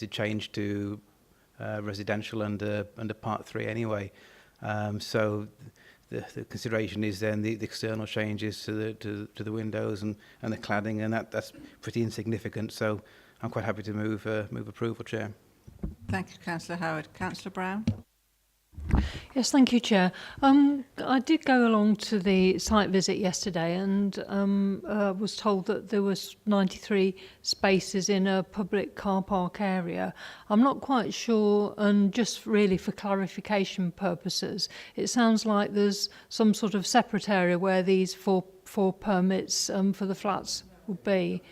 to change to residential under Part 3 anyway. So the consideration is then the external changes to the windows and the cladding, and that's pretty insignificant. So I'm quite happy to move approval, Chair. Thank you, Councillor Howard. Councillor Brown? Yes, thank you, Chair. I did go along to the site visit yesterday and was told that there was 93 spaces in a public car park area. I'm not quite sure, and just really for clarification purposes, it sounds like there's some sort of separate area where these four permits for the flats would be.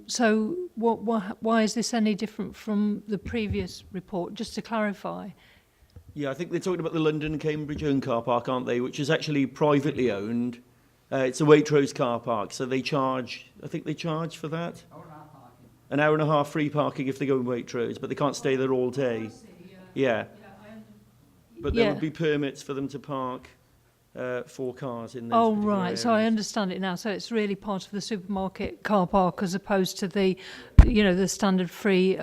So why is this any different from the previous report, just to clarify? Yeah, I think they're talking about the London Cambridge owned car park, aren't they? Which is actually privately owned. It's a Waitrose car park, so they charge, I think they charge for that. An hour and a half free parking if they go in Waitrose, but they can't stay there all day. Yeah. But there would be permits for them to park 4 cars in those particular areas. So I understand it now. So it's really part of the supermarket car park as opposed to the, the standard free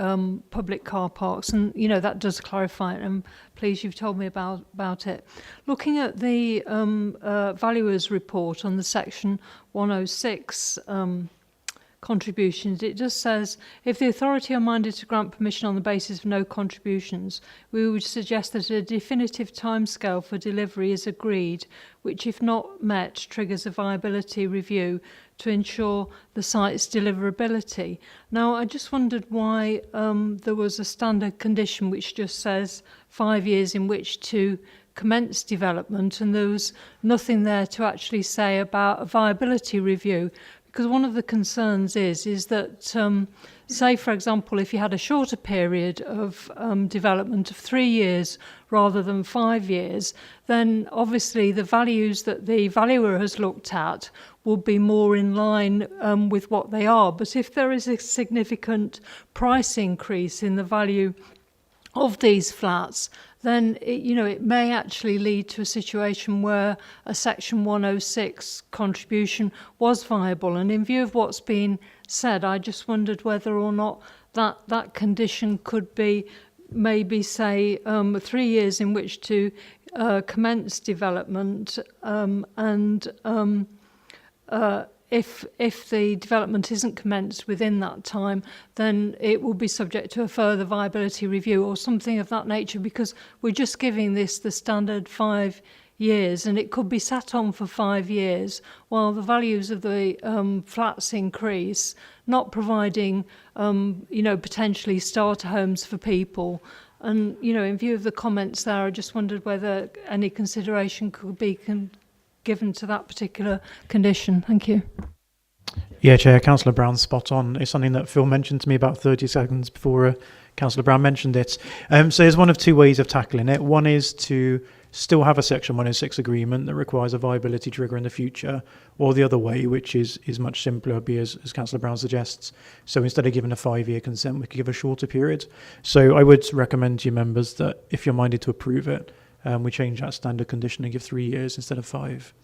public car parks, and that does clarify it. And please, you've told me about it. Looking at the valuer's report on the section 106 contributions, it just says, if the authority are minded to grant permission on the basis of no contributions, we would suggest that a definitive timescale for delivery is agreed, which if not met triggers a viability review to ensure the site's deliverability. Now, I just wondered why there was a standard condition which just says 5 years in which to commence development, and there was nothing there to actually say about a viability review. Because one of the concerns is that, say, for example, if you had a shorter period of development of 3 years rather than 5 years, then obviously the values that the valuer has looked at will be more in line with what they are. But if there is a significant price increase in the value of these flats, then it may actually lead to a situation where a Section 106 contribution was viable. And in view of what's been said, I just wondered whether or not that condition could be maybe, say, 3 years in which to commence development, if the development isn't commenced within that time, then it will be subject to a further viability review or something of that nature, because we're just giving this the standard 5 years, and it could be sat on for 5 years while the values of the flats increase, not providing, potentially starter homes for people. And, in view of the comments there, I just wondered whether any consideration could be given to that particular condition. Thank you. Yeah, Chair, Councillor Brown's spot on. It's something that Phil mentioned to me about 30 seconds before Councillor Brown mentioned it. So there's one of 2 ways of tackling it. One is to still have a Section 106 agreement that requires a viability trigger in the future, or the other way, which is much simpler, would be as Councillor Brown suggests. So instead of giving a 5-year consent, we could give a shorter period. So I would recommend to you members that if you're minded to approve it, we change that standard condition and give 3 years instead of 5.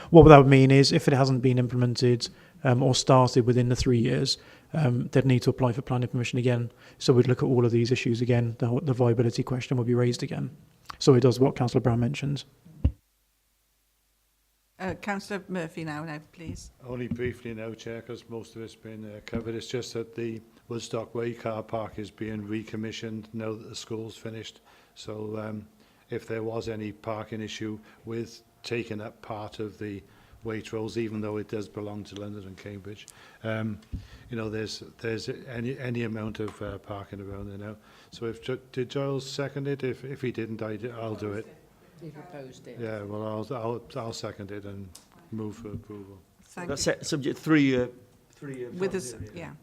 What that would mean is if it hasn't been implemented or started within the 3 years, they'd need to apply for planning permission again. So we'd look at all of these issues again. The viability question will be raised again. So it does what Councillor Brown mentioned. Councillor Murphy now, please. Only briefly now, Chair, because most of it's been covered. It's just that the Woodstock Way car park is being recommissioned now that the school's finished. So if there was any parking issue with taking up part of the Waitrose, even though it does belong to London and Cambridge, there's any amount of parking around there now. So did Giles second it? If he didn't, I'll do it. He proposed it. Yeah, well, I'll second it and move for approval. Thank That's you. subject 3 year. With us, yeah.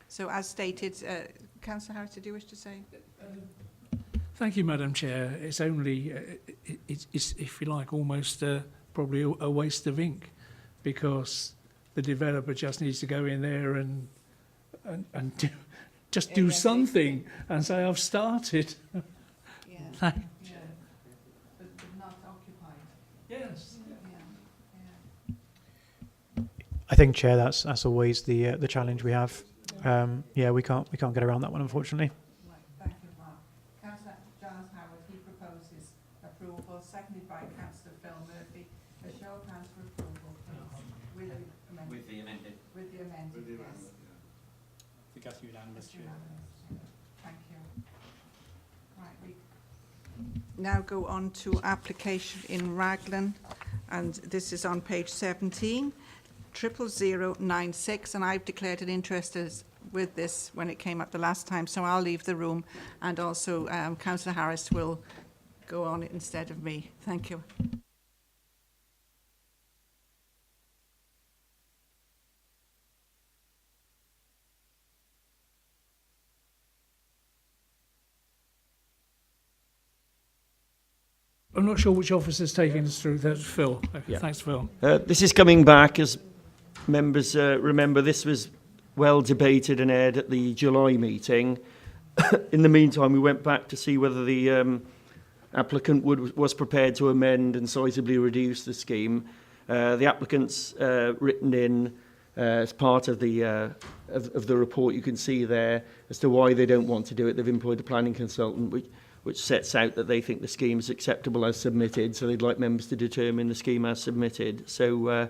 So as stated, Councillor Harris, did you wish to say? Thank you, Madam Chair. It's only, it's if you like, almost probably a waste of ink, because the developer just needs to go in there and do something and say, I've started. Yeah. Thank Yeah. But not occupied. Yes. I think, Chair, that's always the challenge we have. yeah, we can't get around that one, unfortunately. Right, thank you, Mark. Councillor Giles Howard, he proposes approval, seconded by Councillor Phil Murphy. A show of hands for approval, please. With the amended. With the amended, yes. I think that's unanimous, It's Chair. unanimous. Thank you. Right, we now go on to application in Raglan, and this is on page 17, 00096, and I've declared an interest with this when it came up the last time, so I'll leave the room, and also Councillor Harris will go on it instead of me. Thank you. I'm not sure which officer's taking us through. That's Phil. Okay, Yeah. thanks, Phil. This is coming back, as members remember, this was well debated and aired at the July meeting. In the meantime, we went back to see whether the applicant was prepared to amend and sizably reduce the scheme. The applicant's written in as part of the report, you can see there, as to why they don't want to do it. They've employed a planning consultant, which sets out that they think the scheme is acceptable as submitted, so they'd like members to determine the scheme as submitted. So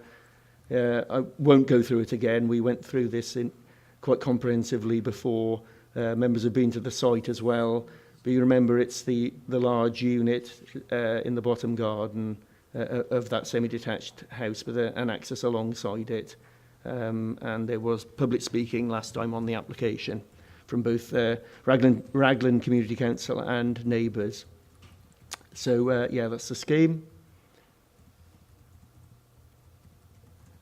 I won't go through it again. We went through this quite comprehensively before. Members have been to the site as well. But you remember it's the large unit in the bottom garden of that semi-detached house with an access alongside it. And there was public speaking last time on the application from both Raglan Community Council and neighbours. So, yeah, that's the scheme.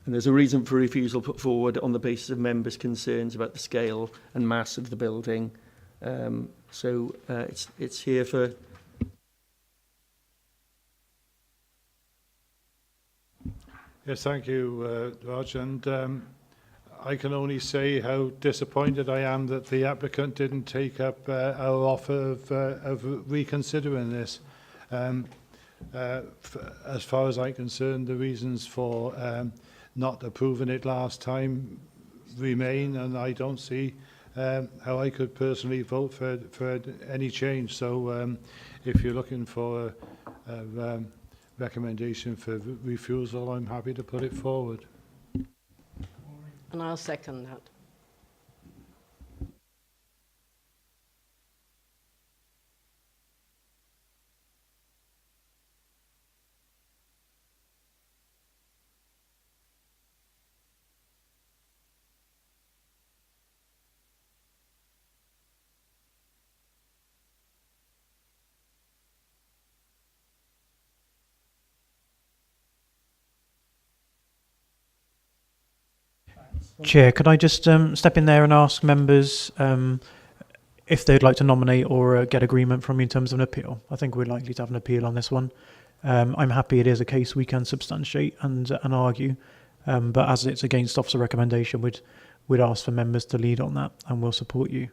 And there's a reason for refusal put forward on the basis of members' concerns about the scale and mass of the building. So it's here for... Yes, thank you, Rog. And I can only say how disappointed I am that the applicant didn't take up our offer of reconsidering this. As far as I'm concerned, the reasons for not approving it last time remain, and I don't see how I could personally vote for any change. So if you're looking for a recommendation for refusal, I'm happy to put it forward. And I'll second that. Chair, could I just step in there and ask members if they'd like to nominate or get agreement from you in terms of an appeal? I think we're likely to have an appeal on this one. I'm happy it is a case we can substantiate and argue, but as it's against officer recommendation, we'd ask for members to lead on that, and we'll support you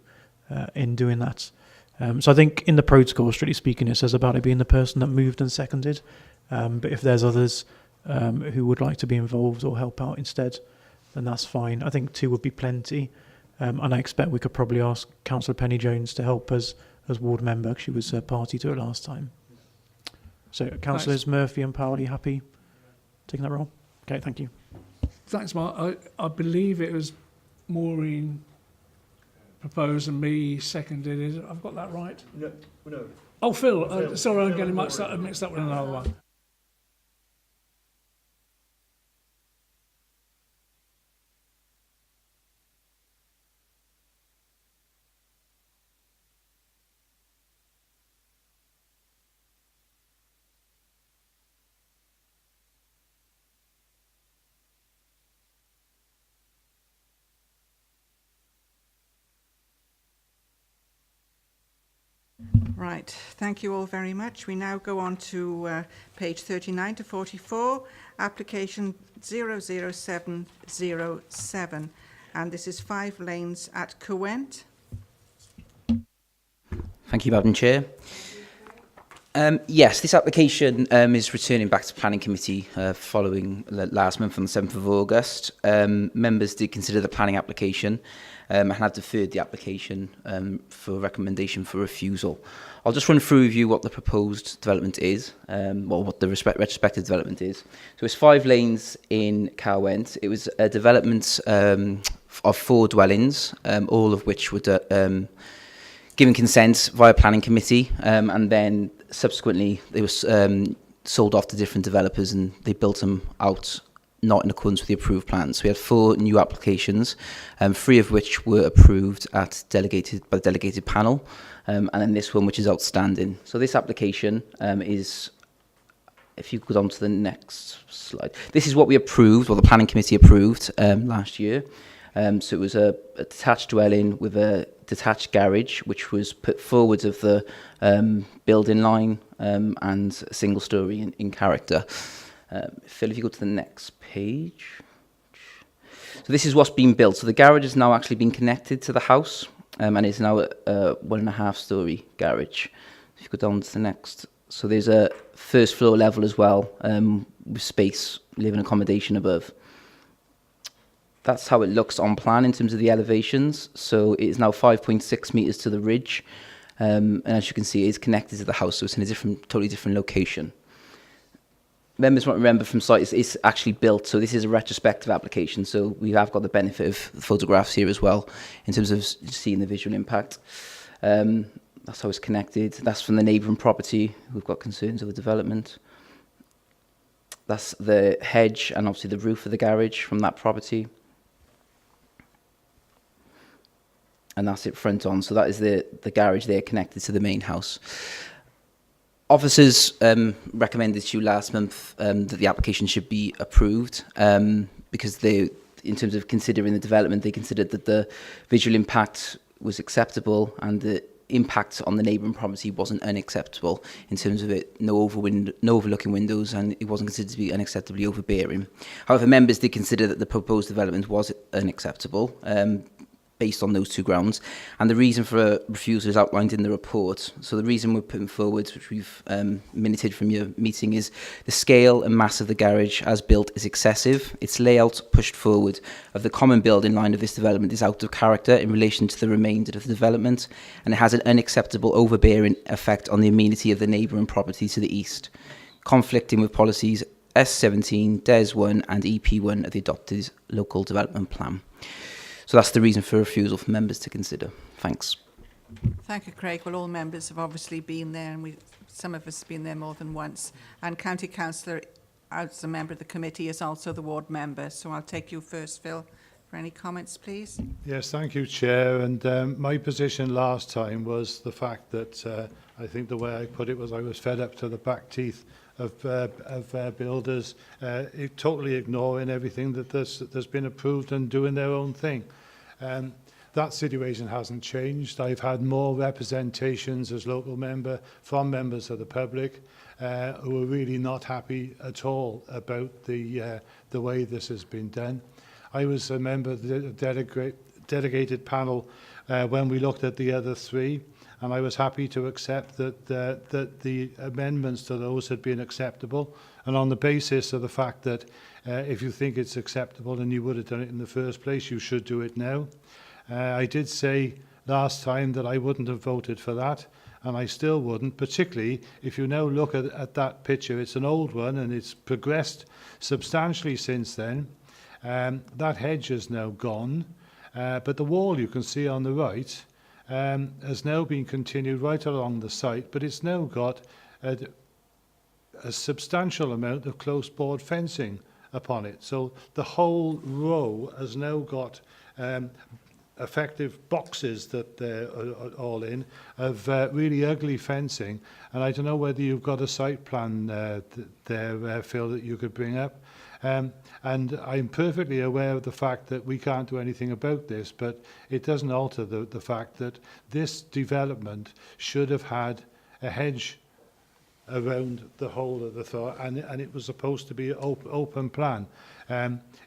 in doing that. So I think in the protocol, strictly speaking, it says about it being the person that moved and seconded, but if there's others who would like to be involved or help out instead, then that's fine. I think 2 would be plenty, and I expect we could probably ask Councillor Penny Jones to help us as ward member, 'cause she was party to it last time. So Councillors Murphy and Powell, are you happy taking that role? Okay, thank you. Thanks, Mark. I believe it was Maureen proposed and me seconded it. I've got that right? No. Oh, Phil. Sorry, I'm getting mixed up with another one. Right, thank you all very much. We now go on to page 39 to 44, application 00707, and this is 5 lanes at Cowent. Thank you, Madam Chair. Yes, this application is returning back to Planning Committee following last month on the 7th of August. Members did consider the planning application and have deferred the application for recommendation for refusal. I'll just run through with you what the proposed development is, or what the retrospective development is. So it's 5 lanes in Carwent. It was a development of 4 dwellings, all of which were given consent via Planning Committee, and then subsequently they were sold off to different developers and they built them out not in accordance with the approved plans. So we had 4 new applications, 3 of which were approved by the delegated panel, and then this one which is outstanding. So this application is, if you go on to the next slide, this is what we approved, or the Planning Committee approved last year. So it was a detached dwelling with a detached garage, which was put forwards of the building line and a single story in character. Phil, if you go to the next page. So this is what's been built. So the garage has now actually been connected to the house and is now a 1.5 story garage. If you go down to the next. So there's a first floor level as well with space, living accommodation above. That's how it looks on plan in terms of the elevations. So it is now 5.6 metres to the ridge. And as you can see, it is connected to the house, so it's in a totally different location. Members might remember from site, it's actually built, so this is a retrospective application, so we have got the benefit of the photographs here as well, in terms of seeing the visual impact. That's how it's connected. That's from the neighbouring property who've got concerns over development. That's the hedge and obviously the roof of the garage from that property. And that's it front on. So that is the garage there connected to the main house. Officers recommended to you last month that the application should be approved because they, in terms of considering the development, they considered that the visual impact was acceptable and the impact on the neighbouring property wasn't unacceptable in terms of it, no overlooking windows, and it wasn't considered to be unacceptably overbearing. However, members did consider that the proposed development was unacceptable based on those 2 grounds, and the reason for a refusal is outlined in the report. So the reason we're putting forward, which we've minuted from your meeting, is the scale and mass of the garage as built is excessive. Its layout pushed forward of the common building line of this development is out of character in relation to the remainder of the development, and it has an unacceptable overbearing effect on the amenity of the neighbouring property to the east, conflicting with policies S17, DES1 and EP1 of the adopted local development plan. So that's the reason for refusal for members to consider. Thanks. Thank you, Craig. Well, all members have obviously been there, and some of us have been there more than once. And County Councillor, as a member of the committee, is also the ward member. So I'll take you first, Phil, for any comments, please. Yes, thank you, Chair. And my position last time was the fact that I think the way I put it was I was fed up to the back teeth of builders totally ignoring everything that there's been approved and doing their own thing. That situation hasn't changed. I've had more representations as local member from members of the public who are really not happy at all about the way this has been done. I was a member of the delegated panel when we looked at the other 3, and I was happy to accept that the amendments to those had been acceptable, and on the basis of the fact that if you think it's acceptable and you would have done it in the first place, you should do it now. I did say last time that I wouldn't have voted for that, and I still wouldn't, particularly if you now look at that picture. It's an old one and it's progressed substantially since then. That hedge is now gone, but the wall you can see on the right has now been continued right along the site, but it's now got a substantial amount of close board fencing upon it. So the whole row has now got effective boxes that they're all in of really ugly fencing, and I don't know whether you've got a site plan there, Phil, that you could bring up. And I'm perfectly aware of the fact that we can't do anything about this, but it doesn't alter the fact that this development should have had a hedge around the whole of the thought, and it was supposed to be an open plan.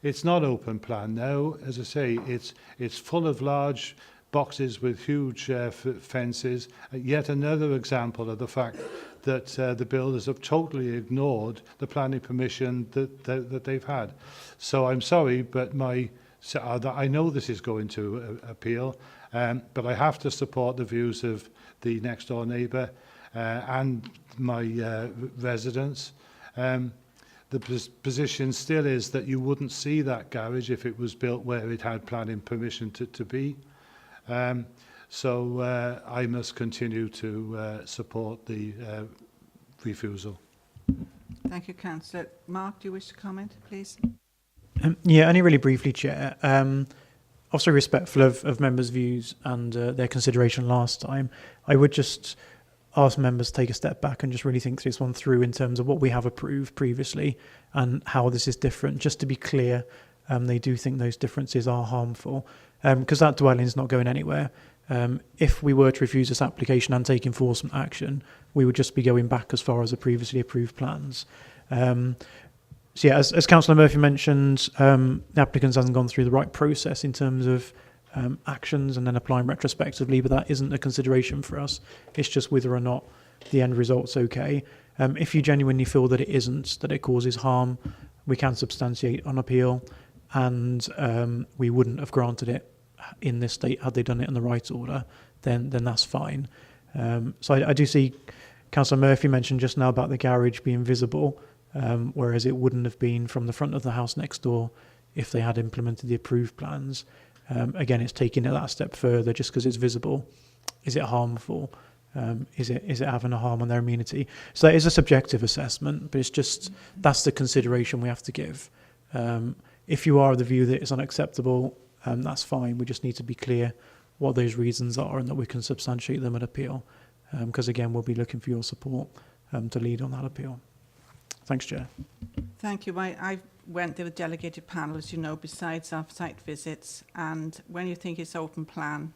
It's not open plan now. As I say, it's full of large boxes with huge fences. Yet another example of the fact that the builders have totally ignored the planning permission that they've had. So I'm sorry, but I know this is going to appeal, but I have to support the views of the next door neighbour and my residents. The position still is that you wouldn't see that garage if it was built where it had planning permission to be. So I must continue to support the refusal. Thank you, Councillor. Mark, do you wish to comment, please? Yeah, only really briefly, Chair. Also respectful of members' views and their consideration last time. I would just ask members to take a step back and just really think this one through in terms of what we have approved previously and how this is different. Just to be clear, they do think those differences are harmful because that dwelling is not going anywhere. If we were to refuse this application and take enforcement action, we would just be going back as far as the previously approved plans. So yeah, as Councillor Murphy mentioned, the applicants hasn't gone through the right process in terms of actions and then applying retrospectively, but that isn't a consideration for us. It's just whether or not the end result's okay. If you genuinely feel that it isn't, that it causes harm, we can substantiate on appeal, and we wouldn't have granted it in this state had they done it in the right order, then that's fine. So I do see Councillor Murphy mentioned just now about the garage being visible, whereas it wouldn't have been from the front of the house next door if they had implemented the approved plans. Again, it's taking it that step further just because it's visible. Is it harmful? Is it having a harm on their amenity? So that is a subjective assessment, but it's just that's the consideration we have to give. If you are of the view that it's unacceptable, that's fine. We just need to be clear what those reasons are and that we can substantiate them at appeal. Because again, we'll be looking for your support to lead on that appeal. Thanks, Chair. Thank you. I went there with delegated panel, as you know, besides our site visits. And when you think it's open plan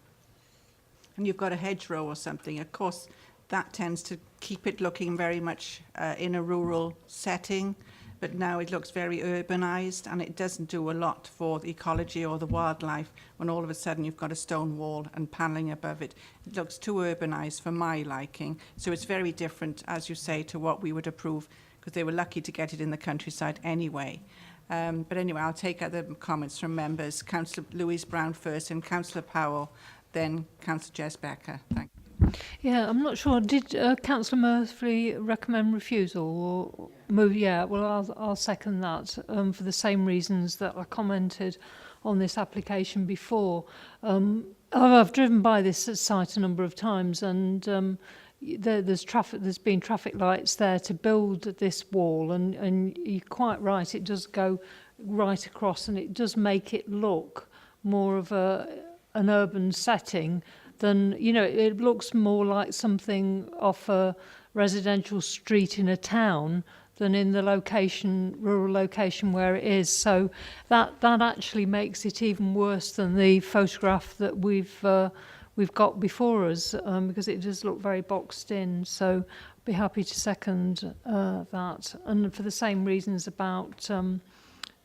and you've got a hedgerow or something, of course, that tends to keep it looking very much in a rural setting. But now it looks very urbanised and it doesn't do a lot for the ecology or the wildlife when all of a sudden you've got a stone wall and panelling above it. It looks too urbanised for my liking. So it's very different, as you say, to what we would approve, because they were lucky to get it in the countryside anyway. But anyway, I'll take other comments from members. Councillor Louise Brown first, and Councillor Powell, then Councillor Jess Becker. Thank you. Yeah, I'm not sure. Did Councillor Murphy recommend refusal or move? Yeah, well, I'll second that for the same reasons that I commented on this application before. I've driven by this site a number of times, and there's traffic. There's been traffic lights there to build this wall, and you're quite right. It does go right across, and it does make it look more of an urban setting than, you know, it looks more like something off a residential street in a town than in the location, rural location where it is. So that actually makes it even worse than the photograph that we've got before us, because it does look very boxed in. So I'd be happy to second that, and for the same reasons about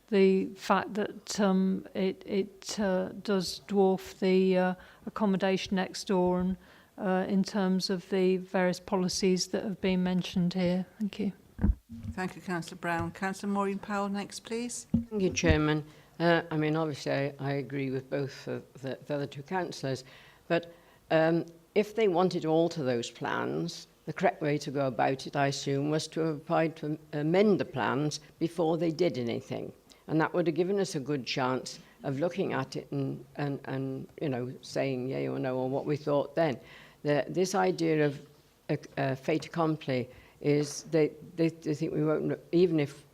the fact that it does dwarf the accommodation next door, and in terms of the various policies that have been mentioned here. Thank you. Thank you, Councillor Brown. Councillor Maureen Powell next, please. Thank you, Chairman. I mean, obviously, I agree with both the other two councillors, but if they wanted to alter those plans, the correct way to go about it, I assume, was to have applied to amend the plans before they did anything. And that would have given us a good chance of looking at it and you know, saying yay or no or what we thought then. This idea of fait accompli is they think we won't, even if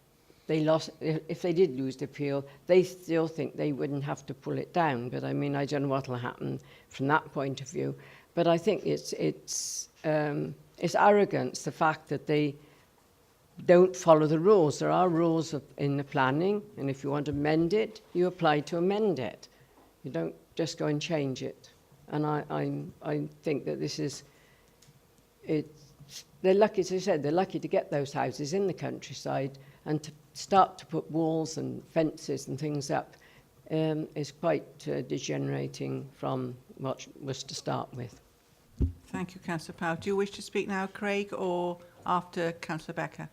they did lose the appeal, they still think they wouldn't have to pull it down. But I mean, I don't know what will happen from that point of view. But I think it's arrogance, the fact that they don't follow the rules. There are rules in the planning, and if you want to amend it, you apply to amend it. You don't just go and change it. And I think that this is, they're lucky, as I said, they're lucky to get those houses in the countryside, and to start to put walls and fences and things up is quite degenerating from what was to start with. Thank you, Councillor Powell. Do you wish to speak now, Craig, or after Councillor Becker?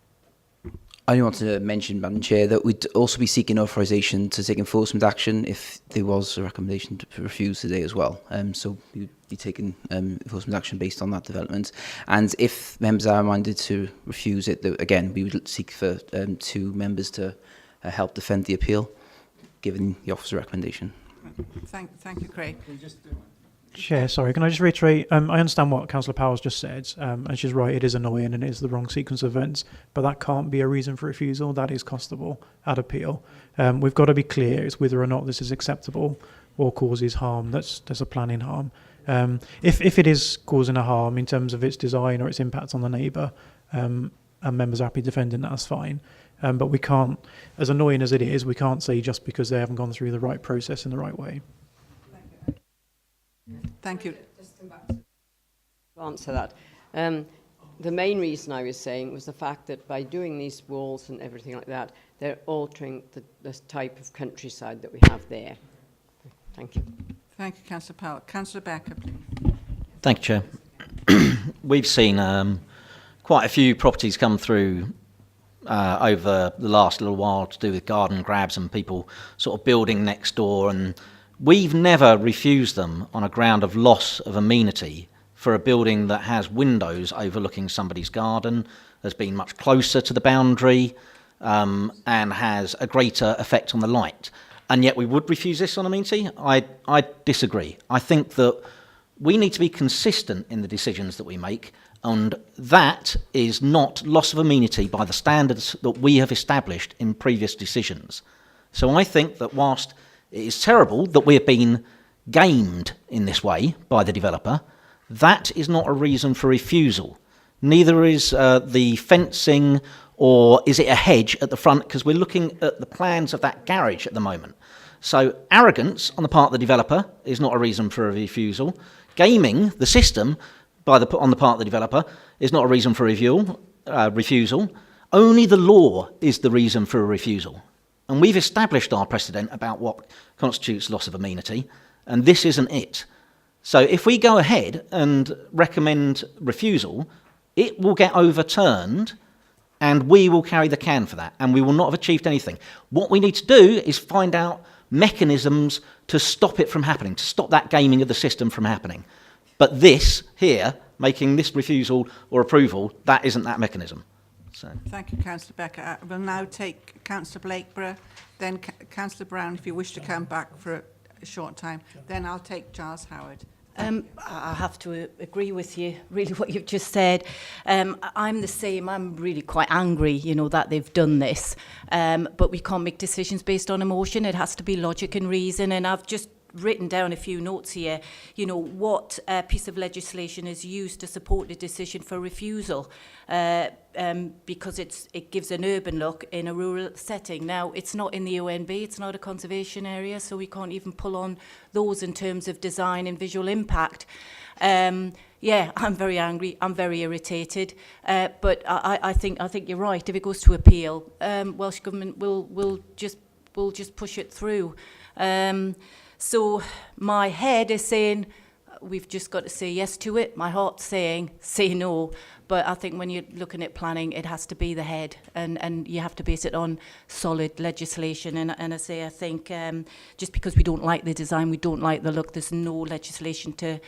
I only want to mention, Madam Chair, that we'd also be seeking authorisation to take enforcement action if there was a recommendation to refuse today as well. So we'd be taking enforcement action based on that development. And if members are minded to refuse it, again, we would seek for 2 members to help defend the appeal, given the officer's recommendation. Thank you, Craig. Chair, sorry, can I just reiterate? I understand what Councillor Powell's just said, and she's right, it is annoying and it is the wrong sequence of events, but that can't be a reason for refusal. That is costable at appeal. We've got to be clear, it's whether or not this is acceptable or causes harm. There's a planning harm. If it is causing a harm in terms of its design or its impact on the neighbour, and members are happy defending that, that's fine. But we can't, as annoying as it is, we can't say just because they haven't gone through the right process in the right way. Thank you. To answer that, the main reason I was saying was the fact that by doing these walls and everything like that, they're altering the type of countryside that we have there. Thank you. Thank you, Councillor Powell. Councillor Becker, please. Thank you, Chair. We've seen quite a few properties come through over the last little while to do with garden grabs and people sort of building next door, and we've never refused them on a ground of loss of amenity for a building that has windows overlooking somebody's garden, has been much closer to the boundary, and has a greater effect on the light. And yet we would refuse this on amenity? I disagree. I think that we need to be consistent in the decisions that we make, and that is not loss of amenity by the standards that we have established in previous decisions. So I think that whilst it is terrible that we have been gamed in this way by the developer, that is not a reason for refusal. Neither is the fencing, or is it a hedge at the front, because we're looking at the plans of that garage at the moment. So arrogance on the part of the developer is not a reason for a refusal. Gaming the system on the part of the developer is not a reason for refusal. Only the law is the reason for a refusal. And we've established our precedent about what constitutes loss of amenity, and this isn't it. So if we go ahead and recommend refusal, it will get overturned, and we will carry the can for that, and we will not have achieved anything. What we need to do is find out mechanisms to stop it from happening, to stop that gaming of the system from happening. But this here, making this refusal or approval, that isn't that mechanism. So. Thank you, Councillor Becker. I will now take Councillor Blakeborough, then Councillor Brown, if you wish to come back for a short time. Then I'll take Giles Howard. I have to agree with you, really, what you've just said. I'm the same. I'm really quite angry, you know, that they've done this. But we can't make decisions based on emotion. It has to be logic and reason. And I've just written down a few notes here, you know, what piece of legislation is used to support the decision for refusal, because it gives an urban look in a rural setting. Now, it's not in the ONB, it's not a conservation area, so we can't even pull on those in terms of design and visual impact. Yeah, I'm very angry, I'm very irritated, but I think you're right. If it goes to appeal, Welsh Government will just push it through. So my head is saying we've just got to say yes to it. My heart's saying say no. But I think when you're looking at planning, it has to be the head, and you have to base it on solid legislation. And I say, I think just because we don't like the design, we don't like the look, there's no legislation to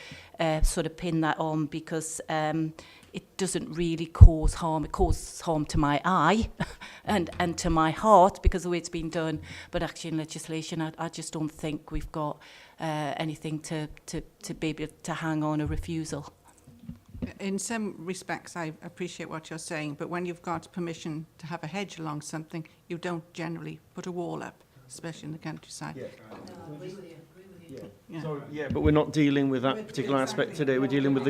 sort of pin that on, because it doesn't really cause harm. It causes harm to my eye and to my heart because of the way it's been done. But actually in legislation, I just don't think we've got anything to be able to hang on a refusal. In some respects, I appreciate what you're saying, but when you've got permission to have a hedge along something, you don't generally put a wall up, especially in the countryside. Yeah. So, yeah, but we're not dealing with that particular aspect today. We're dealing with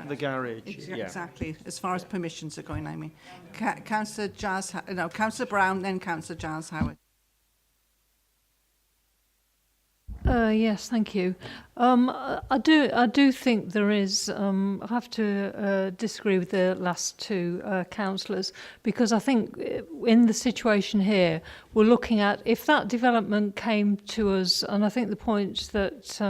the garage. Exactly. As far as permissions are going, I mean. Councillor Brown, then Councillor Giles Howard. Yes, thank you. I do think there is. I have to disagree with the last two councillors, because I think in the situation here, we're looking at if that development came to us, and I think the points that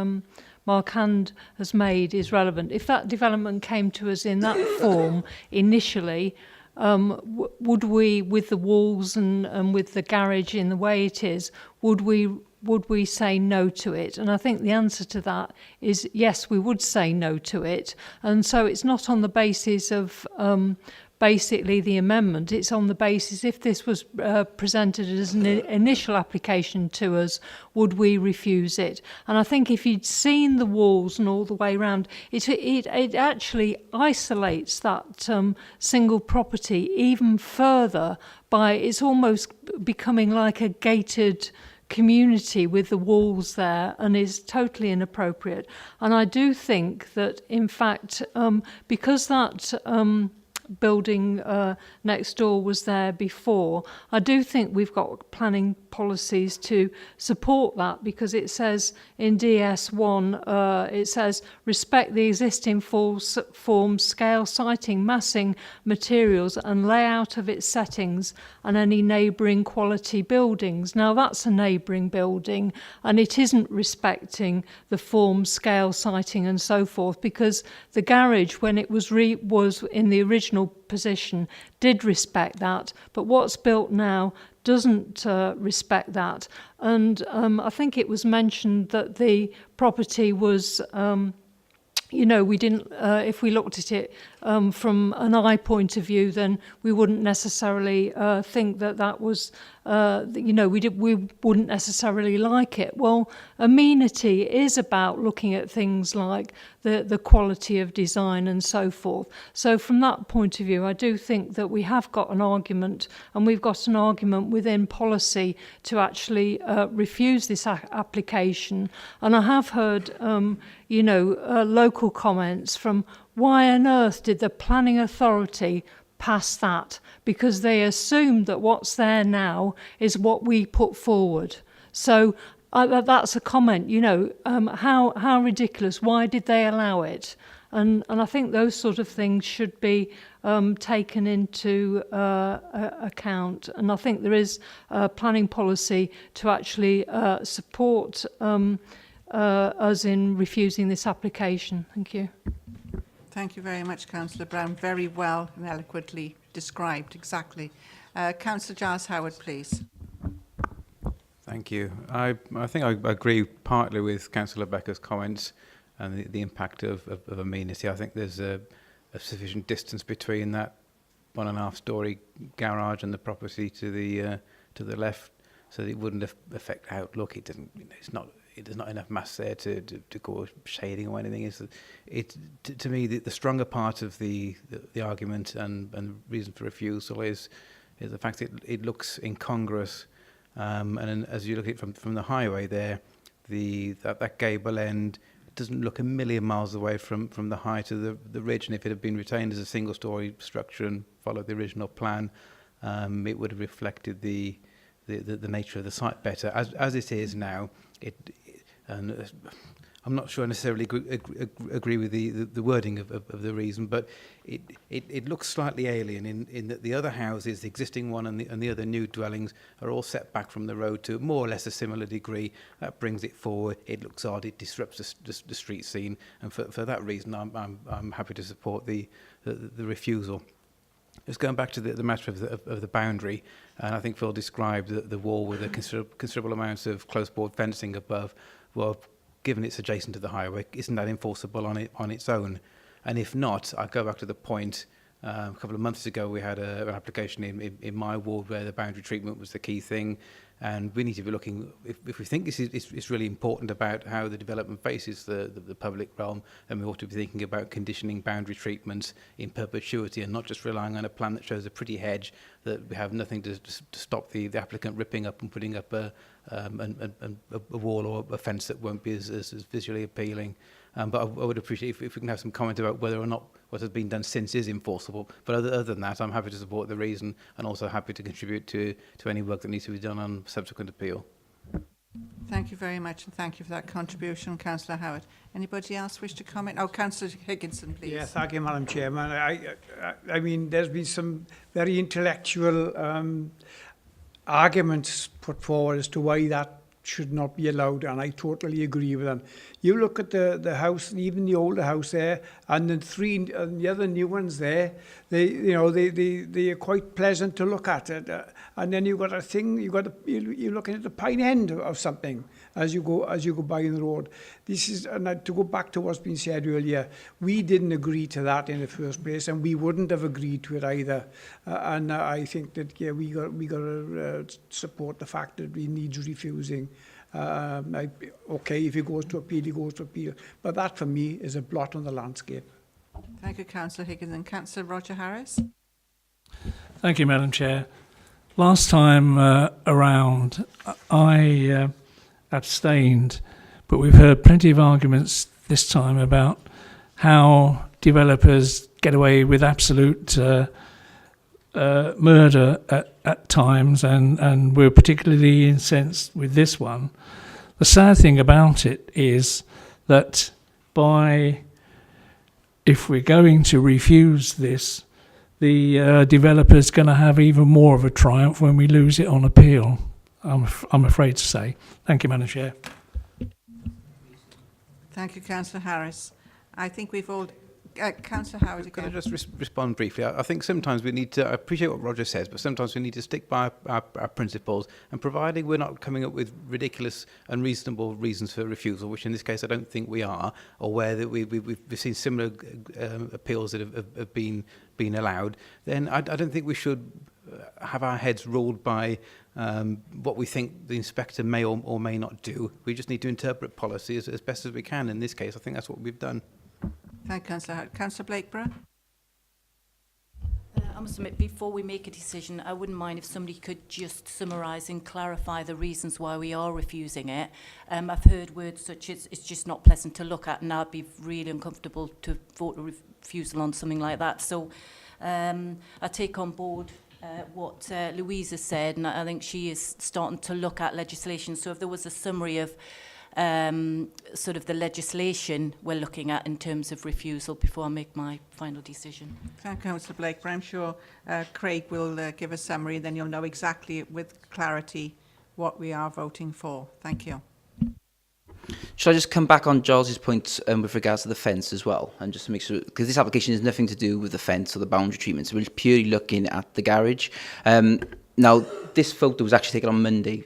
Mark Hand has made is relevant. If that development came to us in that form initially, would we, with the walls and with the garage in the way it is, would we say no to it? And I think the answer to that is yes, we would say no to it. And so it's not on the basis of basically the amendment, it's on the basis if this was presented as an initial application to us, would we refuse it? And I think if you'd seen the walls and all the way around, it actually isolates that single property even further by, it's almost becoming like a gated community with the walls there, and is totally inappropriate. And I do think that, in fact, because that building next door was there before, I do think we've got planning policies to support that, because it says in DS1, it says respect the existing form, scale, siting, massing, materials and layout of its settings and any neighbouring quality buildings. Now that's a neighbouring building, and it isn't respecting the form, scale, siting and so forth, because the garage, when it was in the original position, did respect that, but what's built now doesn't respect that. And I think it was mentioned that the property was, we didn't, if we looked at it from an eye point of view, then we wouldn't necessarily think that was, we wouldn't necessarily like it. Well, amenity is about looking at things like the quality of design and so forth. So from that point of view, I do think that we have got an argument, and we've got an argument within policy to actually refuse this application. And I have heard, local comments from, why on earth did the planning authority pass that? Because they assumed that what's there now is what we put forward. So that's a comment, how ridiculous, why did they allow it? And I think those sort of things should be taken into account. And I think there is a planning policy to actually support us in refusing this application. Thank you. Thank you very much, Councillor Brown. Very well and eloquently described, exactly. Councillor Giles Howard, please. Thank you. I think I agree partly with Councillor Becker's comments and the impact of amenity. I think there's a sufficient distance between that 1.5-storey garage and the property to the left, so that it wouldn't affect outlook. It doesn't. There's not enough mass there to cause shading or anything. To me, the stronger part of the argument and reason for refusal is the fact that it looks incongruous. And as you look at it from the highway there, that gable end doesn't look a million miles away from the height of the ridge. And if it had been retained as a single-storey structure and followed the original plan, it would have reflected the nature of the site better. As it is now, I'm not sure I necessarily agree with the wording of the reason, but it looks slightly alien in that the other houses, the existing one and the other new dwellings, are all set back from the road to more or less a similar degree. That brings it forward. It looks odd. It disrupts the street scene, and for that reason, I'm happy to support the refusal. Just going back to the matter of the boundary, and I think Phil described the wall with a considerable amounts of close-board fencing above. Well, given it's adjacent to the highway, isn't that enforceable on its own? And if not, I go back to the point, a couple of months ago we had an application in my ward where the boundary treatment was the key thing, and we need to be looking, if we think this is really important about how the development faces the public realm, then we ought to be thinking about conditioning boundary treatments in perpetuity and not just relying on a plan that shows a pretty hedge that we have nothing to stop the applicant ripping up and putting up a wall or a fence that won't be as visually appealing. But I would appreciate if we can have some comment about whether or not what has been done since is enforceable. But other than that, I'm happy to support the reason and also happy to contribute to any work that needs to be done on subsequent appeal. Thank you very much, and thank you for that contribution, Councillor Howard. Anybody else wish to comment? Oh, Councillor Higginson, please. Yes, thank you, Madam Chairman. I mean, there's been some very intellectual arguments put forward as to why that should not be allowed, and I totally agree with them. You look at the house, even the older house there, and the other new ones there. They are quite pleasant to look at. And then you've got a thing. You're looking at the pine end of something as you go by the road. This is, and to go back to what's been said earlier, we didn't agree to that in the first place, and we wouldn't have agreed to it either. And I think that we got to support the fact that we need refusing. Okay, if it goes to appeal, it goes to appeal. But that, for me, is a blot on the landscape. Thank you, Councillor Higgins. And Councillor Roger Harris. Thank you, Madam Chair. Last time around, I abstained, but we've heard plenty of arguments this time about how developers get away with absolute murder at times, and we're particularly incensed with this one. The sad thing about it is that if we're going to refuse this, the developer's going to have even more of a triumph when we lose it on appeal, I'm afraid to say. Thank you, Madam Chair. Thank you, Councillor Harris. I think we've all... Councillor Howard again. Can I just respond briefly? I think sometimes we need to, I appreciate what Roger says, but sometimes we need to stick by our principles, and providing we're not coming up with ridiculous, unreasonable reasons for refusal, which in this case I don't think we are, or where that we've seen similar appeals that have been allowed, then I don't think we should have our heads ruled by what we think the inspector may or may not do. We just need to interpret policy as best as we can. In this case, I think that's what we've done. Thank you, Councillor Howard. Councillor Blakeborough. I must admit, before we make a decision, I wouldn't mind if somebody could just summarise and clarify the reasons why we are refusing it. I've heard words such as it's just not pleasant to look at, and I'd be really uncomfortable to vote a refusal on something like that. So I take on board what Louisa said, and I think she is starting to look at legislation. So if there was a summary of sort of the legislation we're looking at in terms of refusal before I make my final decision. Thank you, Councillor Blake. But I'm sure Craig will give a summary, then you'll know exactly with clarity what we are voting for. Thank you. Should I just come back on Giles's point with regards to the fence as well, and just to make sure, because this application has nothing to do with the fence or the boundary treatment, so we're purely looking at the garage. Now, this photo was actually taken on Monday,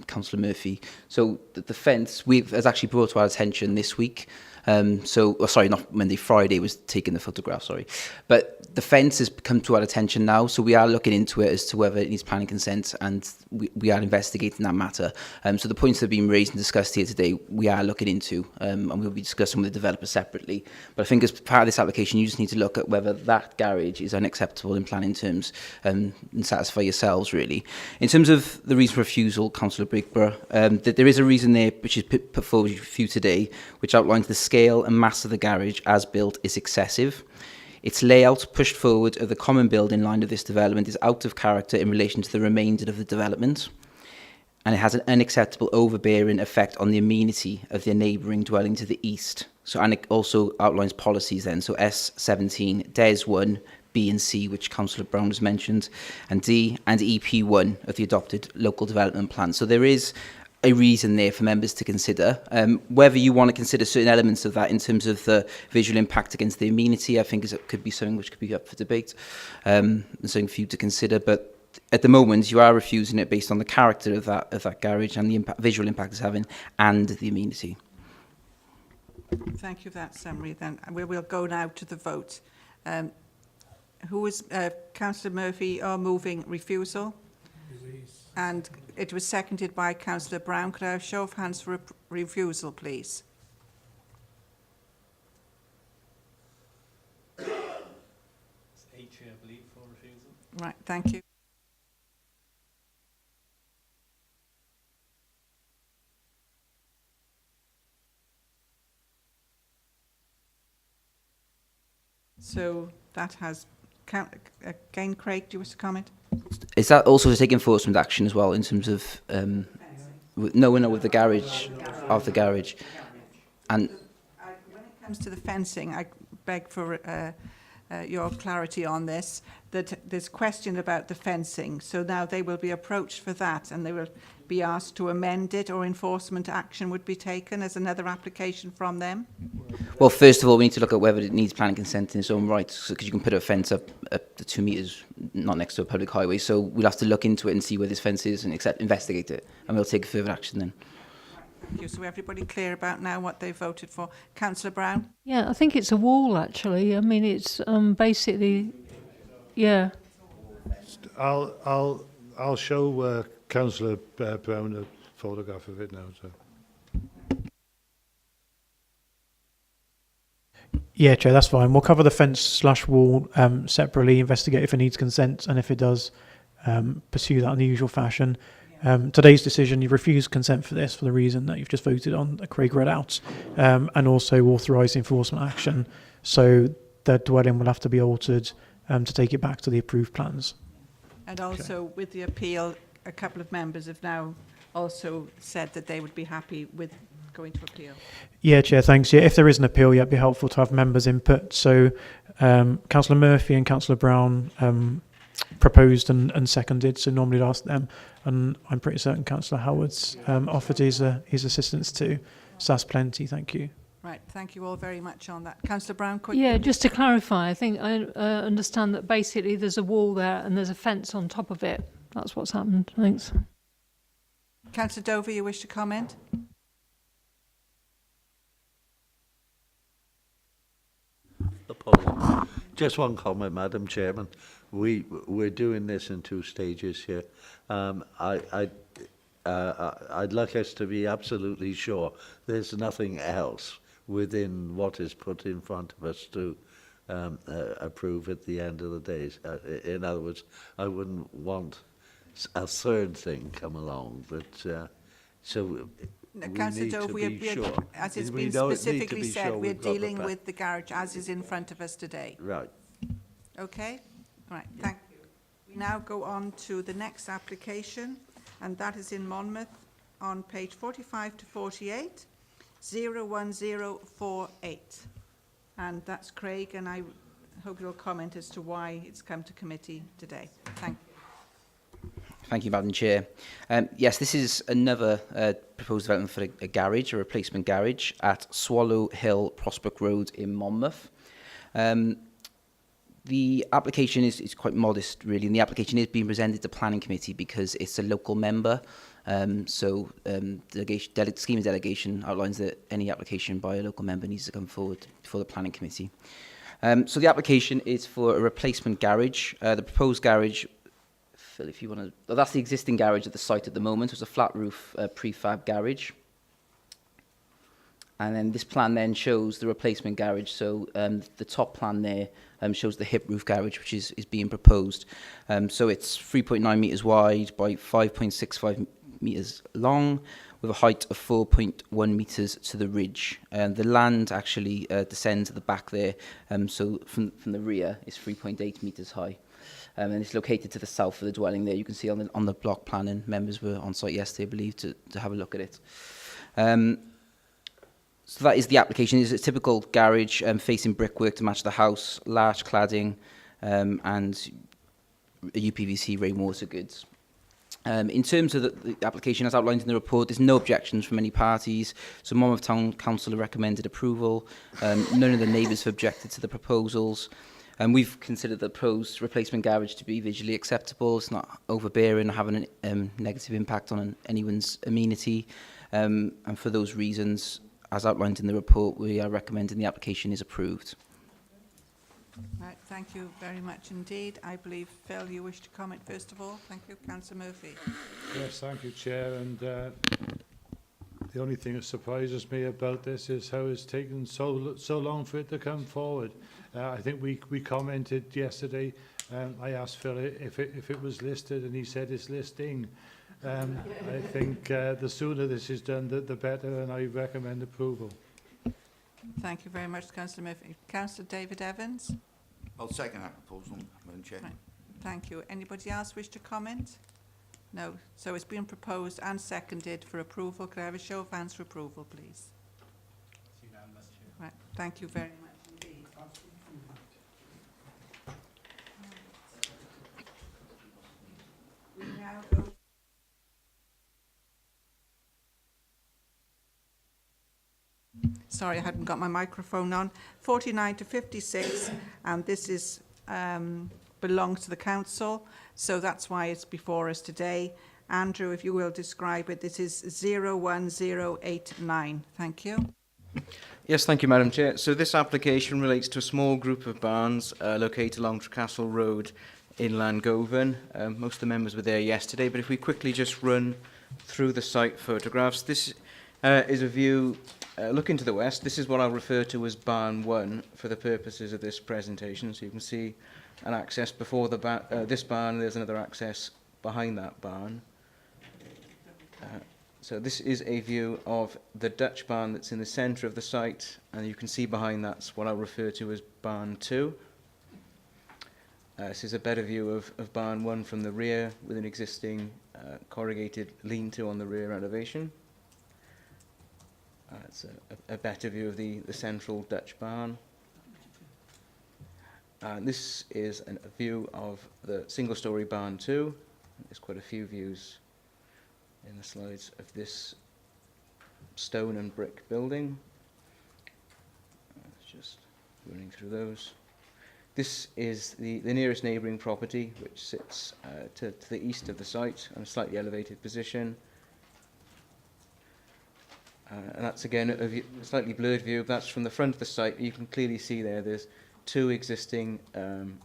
Councillor Murphy. So the fence has actually brought to our attention this week. Sorry, not Monday, Friday was taking the photograph, sorry. But the fence has come to our attention now, so we are looking into it as to whether it needs planning consent, and we are investigating that matter. So the points that have been raised and discussed here today, we are looking into, and we'll be discussing with the developer separately. But I think as part of this application, you just need to look at whether that garage is unacceptable in planning terms, and satisfy yourselves, really. In terms of the reason for refusal, Councillor Blakeborough, there is a reason there which is put forward for you today, which outlines the scale and mass of the garage as built is excessive. Its layout pushed forward of the common building line of this development is out of character in relation to the remainder of the development, and it has an unacceptable overbearing effect on the amenity of the neighbouring dwelling to the east. So, and it also outlines policies then, so S17, DES 1, B and C, which Councillor Brown has mentioned, and D and EP1 of the adopted local development plan. So there is a reason there for members to consider. Whether you want to consider certain elements of that in terms of the visual impact against the amenity, I think could be something which could be up for debate, and something for you to consider. But at the moment, you are refusing it based on the character of that garage and the visual impact it's having and the amenity. Thank you for that summary. Then we will go now to the vote. Who is Councillor Murphy are moving refusal? And it was seconded by Councillor Brown. Could I have a show of hands for refusal, please? It's 8, I believe, for refusal. Right, thank you. So that has... Again, Craig, do you wish to comment? Is that also to take enforcement action as well in terms of with the garage of the garage? And when it comes to the fencing, I beg for your clarity on this, that there's question about the fencing. So now they will be approached for that, and they will be asked to amend it, or enforcement action would be taken as another application from them? Well, first of all, we need to look at whether it needs planning consent in its own right, because you can put a fence up to 2 metres, not next to a public highway. So we'll have to look into it and see where this fence is and investigate it, and we'll take further action then. Thank you. So everybody clear about now what they voted for? Councillor Brown? Yeah, I think it's a wall, actually. I mean, it's basically, yeah. I'll show Councillor Brown a photograph of it now. So. Yeah, Chair, that's fine. We'll cover the fence/wall separately, investigate if it needs consent, and if it does, pursue that in the usual fashion. Today's decision, you've refused consent for this for the reason that you've just voted on, that Craig read out, and also authorised enforcement action. So the dwelling will have to be altered to take it back to the approved plans. And also with the appeal, a couple of members have now also said that they would be happy with going to appeal. Yeah, Chair, thanks. Yeah, if there is an appeal, yeah, it'd be helpful to have members' input. So Councillor Murphy and Councillor Brown proposed and seconded, so normally I'd ask them. And I'm pretty certain Councillor Howard's offered his assistance too. So that's plenty, thank you. Right, thank you all very much on that. Councillor Brown, could Yeah, just to clarify, I think I understand that basically there's a wall there and there's a fence on top of it. That's what's happened. Thanks. Councillor Dover, you wish to comment? Apologies. Just one comment, Madam Chairman. We're doing this in 2 stages here. I'd like us to be absolutely sure there's nothing else within what is put in front of us to approve at the end of the day. In other words, I wouldn't want a third thing come along, but so we Councillor need to Dove, be sure. as it's We been don't need to specifically be said, sure we're we've got the dealing plan. with the garage as is in front of us today. Right. Okay? Right, thank you. We now go on to the next application, and that is in Monmouth on page 45 to 48, 01048. And that's Craig, and I hope you'll comment as to why it's come to committee today. Thank you. Thank you, Madam Chair. Yes, this is another proposed development for a garage, a replacement garage at Swallow Hill, Prospect Road in Monmouth. The application is quite modest, really, and the application is being presented to Planning Committee because it's a local member. Scheme of delegation outlines that any application by a local member needs to come forward before the Planning Committee. So the application is for a replacement garage. The proposed garage, Phil, if you want to... Well, that's the existing garage at the site at the moment. It's a flat roof prefab garage. And then this plan then shows the replacement garage. So the top plan there shows the hip roof garage, which is being proposed. So it's 3.9 metres wide by 5.65 metres long, with a height of 4.1 metres to the ridge. And the land actually descends at the back there. So from the rear, it's 3.8 metres high. And it's located to the south of the dwelling there. You can see on the block plan, and members were on site yesterday, I believe, to have a look at it. So that is the application. It's a typical garage facing brickwork to match the house, large cladding, and UPVC rainwater goods. In terms of the application as outlined in the report, there's no objections from any parties. So Monmouth Town Council have recommended approval. None of the neighbours have objected to the proposals. And we've considered the proposed replacement garage to be visually acceptable. It's not overbearing or having a negative impact on anyone's amenity. And for those reasons, as outlined in the report, we are recommending the application is approved. Right, thank you very much indeed. I believe, Phil, you wish to comment first of all. Thank you. Councillor Murphy. Yes, thank you, Chair. And the only thing that surprises me about this is how it's taken so long for it to come forward. I think we commented yesterday. I asked Phil if it was listed, and he said it's listing. I think the sooner this is done, the better, and I recommend approval. Thank you very much, Councillor Murphy. Councillor David Evans. I'll second that proposal, Madam Chair. Right. Thank you. Anybody else wish to comment? No. So it's been proposed and seconded for approval. Could I have a show of hands for approval, please? It's unanimous, Chair. Right. Thank you very much indeed. sorry, I hadn't got my microphone on. 49 to 56, and this is belongs to the council, so that's why it's before us today. Andrew, if you will describe it, this is 01089. Thank you. Yes, thank you, Madam Chair. So this application relates to a small group of barns located along Trecastle Road in Llangolven. Most of the members were there yesterday, but if we quickly just run through the site photographs. This is a view looking to the west. This is what I'll refer to as Barn 1 for the purposes of this presentation. So you can see an access before this barn. There's another access behind that barn. So this is a view of the Dutch barn that's in the centre of the site, and you can see behind that's what I'll refer to as Barn 2. This is a better view of Barn 1 from the rear with an existing corrugated lean-to on the rear elevation. It's a better view of the central Dutch barn. This is a view of the single-storey Barn 2. There's quite a few views in the slides of this stone and brick building. Just running through those. This is the nearest neighbouring property, which sits to the east of the site on a slightly elevated position. And that's again a slightly blurred view. That's from the front of the site. You can clearly see there's two existing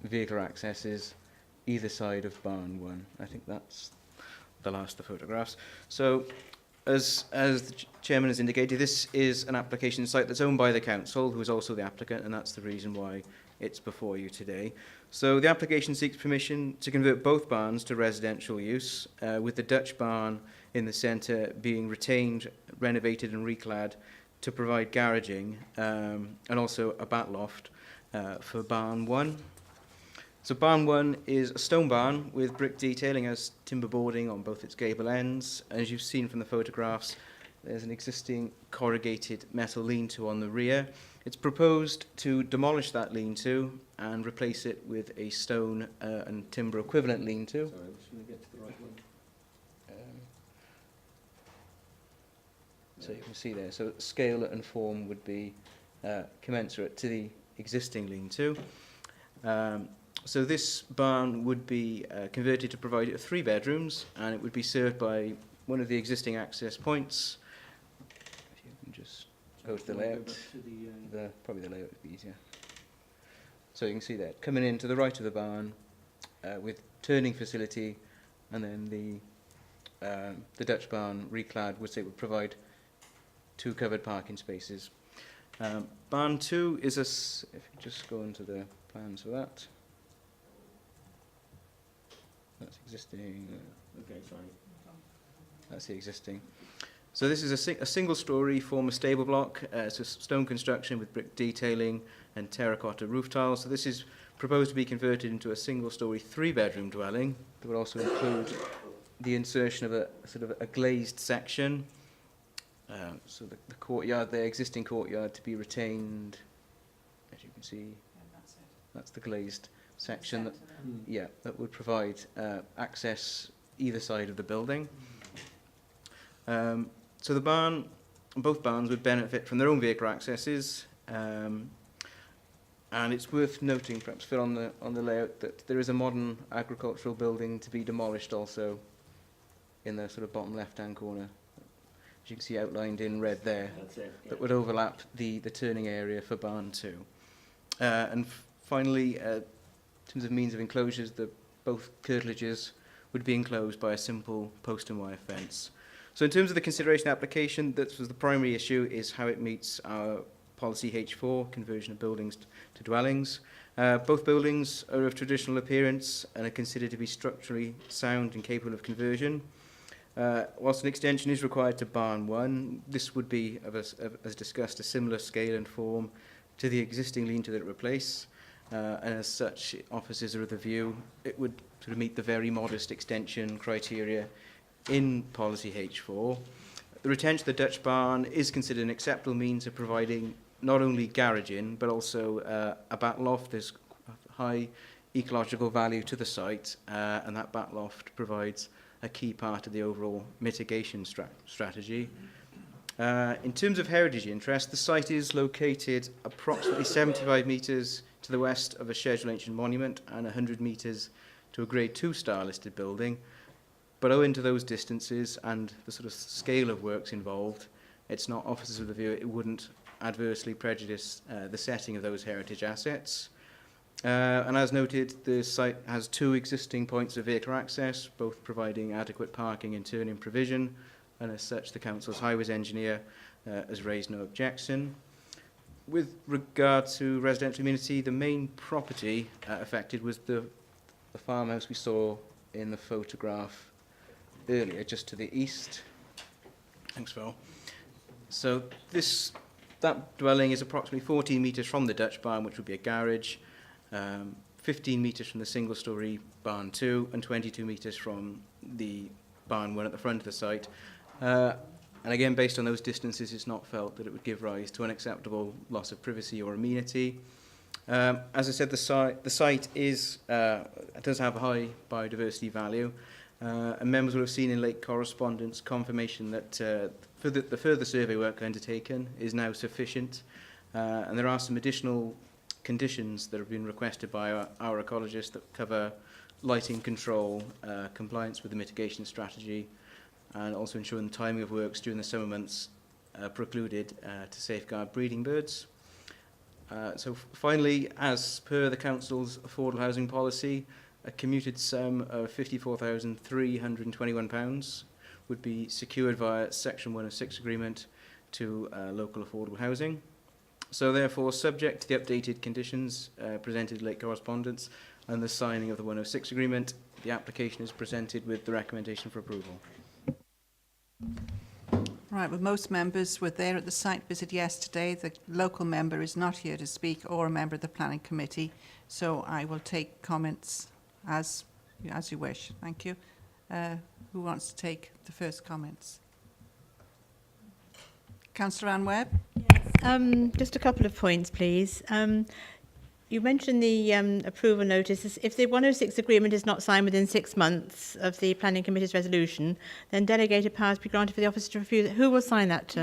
vehicle accesses either side of Barn 1. I think that's the last of the photographs. So, as the chairman has indicated, this is an application site that's owned by the council, who is also the applicant, and that's the reason why it's before you today. So the application seeks permission to convert both barns to residential use, with the Dutch barn in the centre being retained, renovated and reclad to provide garaging, and also a back loft for Barn 1. So Barn 1 is a stone barn with brick detailing as timber boarding on both its gable ends. As you've seen from the photographs, there's an existing corrugated metal lean-to on the rear. It's proposed to demolish that lean-to and replace it with a stone and timber equivalent lean-to. Sorry, I'm just going to get to the right one. So you can see there, so scale and form would be commensurate to the existing lean-to. So this barn would be converted to provide 3 bedrooms, and it would be served by one of the existing access points. If you can just go to the layout, probably the layout would be easier. So you can see that coming in to the right of the barn with turning facility, and then the Dutch barn reclad would provide 2 covered parking spaces. Barn 2 is if you just go into the plans for that. That's existing. Okay, sorry. That's the existing. So this is a single-storey former stable block. It's a stone construction with brick detailing and terracotta roof tiles. So this is proposed to be converted into a single-storey 3-bedroom dwelling. That would also include the insertion of a glazed section. So the courtyard, the existing courtyard, to be retained. As you can see, that's the glazed section that would provide access either side of the building. So both barns would benefit from their own vehicle accesses, and it's worth noting, perhaps Phil, on the layout, that there is a modern agricultural building to be demolished also in the sort of bottom left-hand corner, as you can see outlined in red there. That's it, yeah. That would overlap the turning area for Barn 2. And finally, in terms of means of enclosures, both curtilages would be enclosed by a simple post and wire fence. So in terms of the consideration application, that was the primary issue, is how it meets our policy H4, conversion of buildings to dwellings. Both buildings are of traditional appearance and are considered to be structurally sound and capable of conversion. Whilst an extension is required to Barn 1, this would be, as discussed, a similar scale and form to the existing lean-to that it replace. And as such, officers are of the view it would sort of meet the very modest extension criteria in policy H4. The retention of the Dutch barn is considered an acceptable means of providing not only garaging but also a back loft. There's high ecological value to the site, and that back loft provides a key part of the overall mitigation strategy. In terms of heritage interest, the site is located approximately 75 metres to the west of a scheduled ancient monument and 100 metres to a Grade 2 star listed building. But owing to those distances and the sort of scale of works involved, it's not officers of the view it wouldn't adversely prejudice the setting of those heritage assets. And as noted, the site has 2 existing points of vehicular access, both providing adequate parking and turning provision, and as such the Council's highways engineer has raised no objection. With regard to residential amenity, the main property affected was the farmhouse we saw in the photograph earlier, just to the east. Thanks, Phil. So that dwelling is approximately 14 metres from the Dutch barn, which would be a garage, 15 metres from the single-storey barn 2, and 22 metres from the barn 1 at the front of the site. And again, based on those distances, it's not felt that it would give rise to unacceptable loss of privacy or amenity. As I said, the site does have a high biodiversity value, and members will have seen in late correspondence confirmation that the further survey work undertaken is now sufficient, and there are some additional conditions that have been requested by our ecologists that cover lighting control, compliance with the mitigation strategy, and also ensuring the timing of works during the summer months precluded to safeguard breeding birds. So finally, as per the Council's affordable housing policy, a commuted sum of £54,321 would be secured via Section 106 agreement to local affordable housing. So therefore, subject to the updated conditions presented in late correspondence and the signing of the 106 agreement, the application is presented with the recommendation for approval. Right, well, most members were there at the site visit yesterday. The local member is not here to speak, or a member of the planning committee, so I will take comments as you wish. Thank you. Who wants to take the first comments? Councillor Anne Webb? Yes. Just a couple of points, please. You mentioned the approval notice. If the 106 agreement is not signed within 6 months of the Planning Committee's resolution, then delegated powers be granted for the officer to refuse it. Who will sign that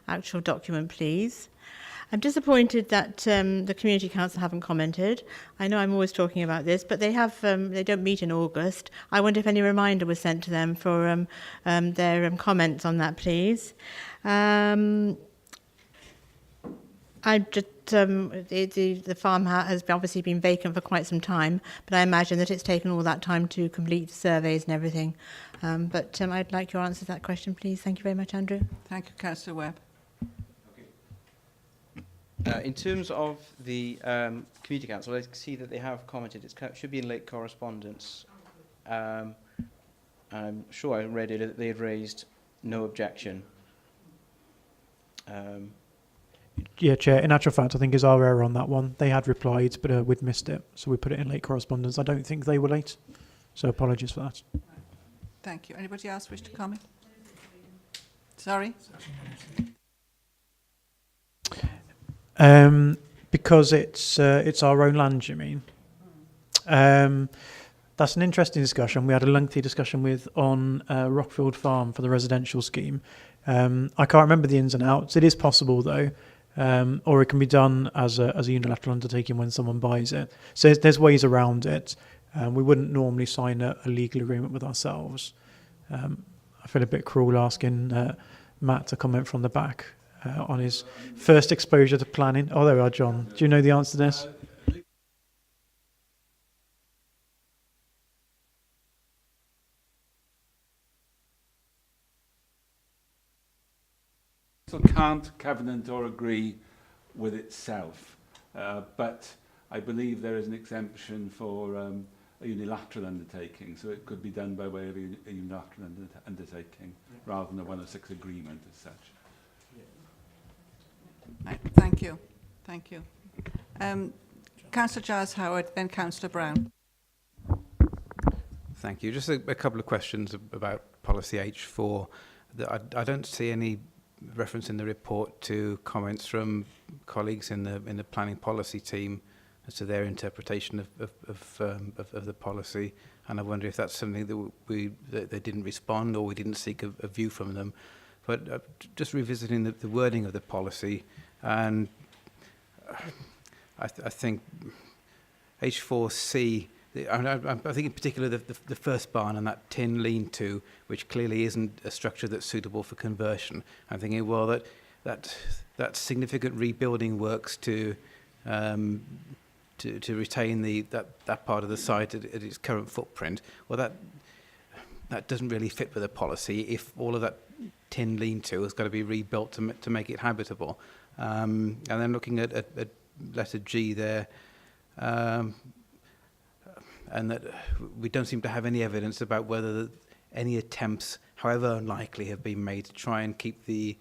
actual document, please? I'm disappointed that the Community Council haven't commented. I know I'm always talking about this, but they don't meet in August. I wonder if any reminder was sent to them for their comments on that, please. The farm has obviously been vacant for quite some time, but I imagine that it's taken all that time to complete surveys and everything. But I'd like your answer to that question, please. Thank you very much, Andrew. Thank you, Councillor Webb. In terms of the Community Council, I see that they have commented. It should be in late correspondence. I'm sure I read it that they had raised no objection. Yeah, Chair, in actual fact, I think is our error on that one. They had replied, but we'd missed it, so we put it in late correspondence. I don't think they were late, so apologies for that. Thank you. Anybody else wish to comment? Sorry? Because it's our own land, you mean? That's an interesting discussion. We had a lengthy discussion on Rockfield Farm for the residential scheme. I can't remember the ins and outs. It is possible, though, or it can be done as a unilateral undertaking when someone buys it. So there's ways around it. We wouldn't normally sign a legal agreement with ourselves. I feel a bit cruel asking Matt to comment from the back on his first exposure to planning. Oh, there we are, John. Do you know the answer to this? Can't covenant or agree with itself, but I believe there is an exemption for a unilateral undertaking, so it could be done by way of a unilateral undertaking rather than a 106 agreement as such. Right, thank you. Thank you. Councillor Giles Howard, then Councillor Brown. Thank you. Just a couple of questions about policy H4. I don't see any reference in the report to comments from colleagues in the planning policy team as to their interpretation of the policy, and I wonder if that's something that they didn't respond or we didn't seek a view from them. But just revisiting the wording of the policy, and I think H4C, I think in particular the first barn and that tin lean-to, which clearly isn't a structure that's suitable for conversion. I'm thinking, well, that significant rebuilding works to retain that part of the site at its current footprint. Well, that doesn't really fit with the policy if all of that tin lean-to has got to be rebuilt to make it habitable. And then looking at letter G there, and that we don't seem to have any evidence about whether any attempts, however unlikely, have been made to try and keep the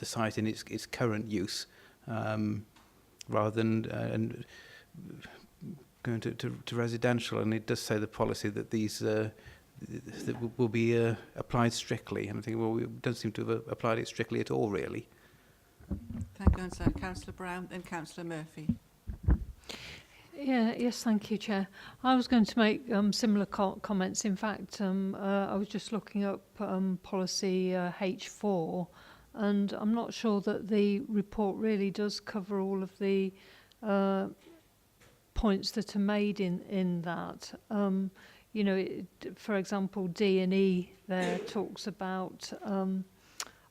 site in its current use, rather than going to residential. And it does say the policy that these that will be applied strictly. And I think, well, we don't seem to have applied it strictly at all, really. Thank you, sir. Councillor Brown, then Councillor Murphy. Yes, thank you, Chair. I was going to make similar comments. In fact, I was just looking up policy H4, and I'm not sure that the report really does cover all of the points that are made in that. You know, for example, D and E there talks about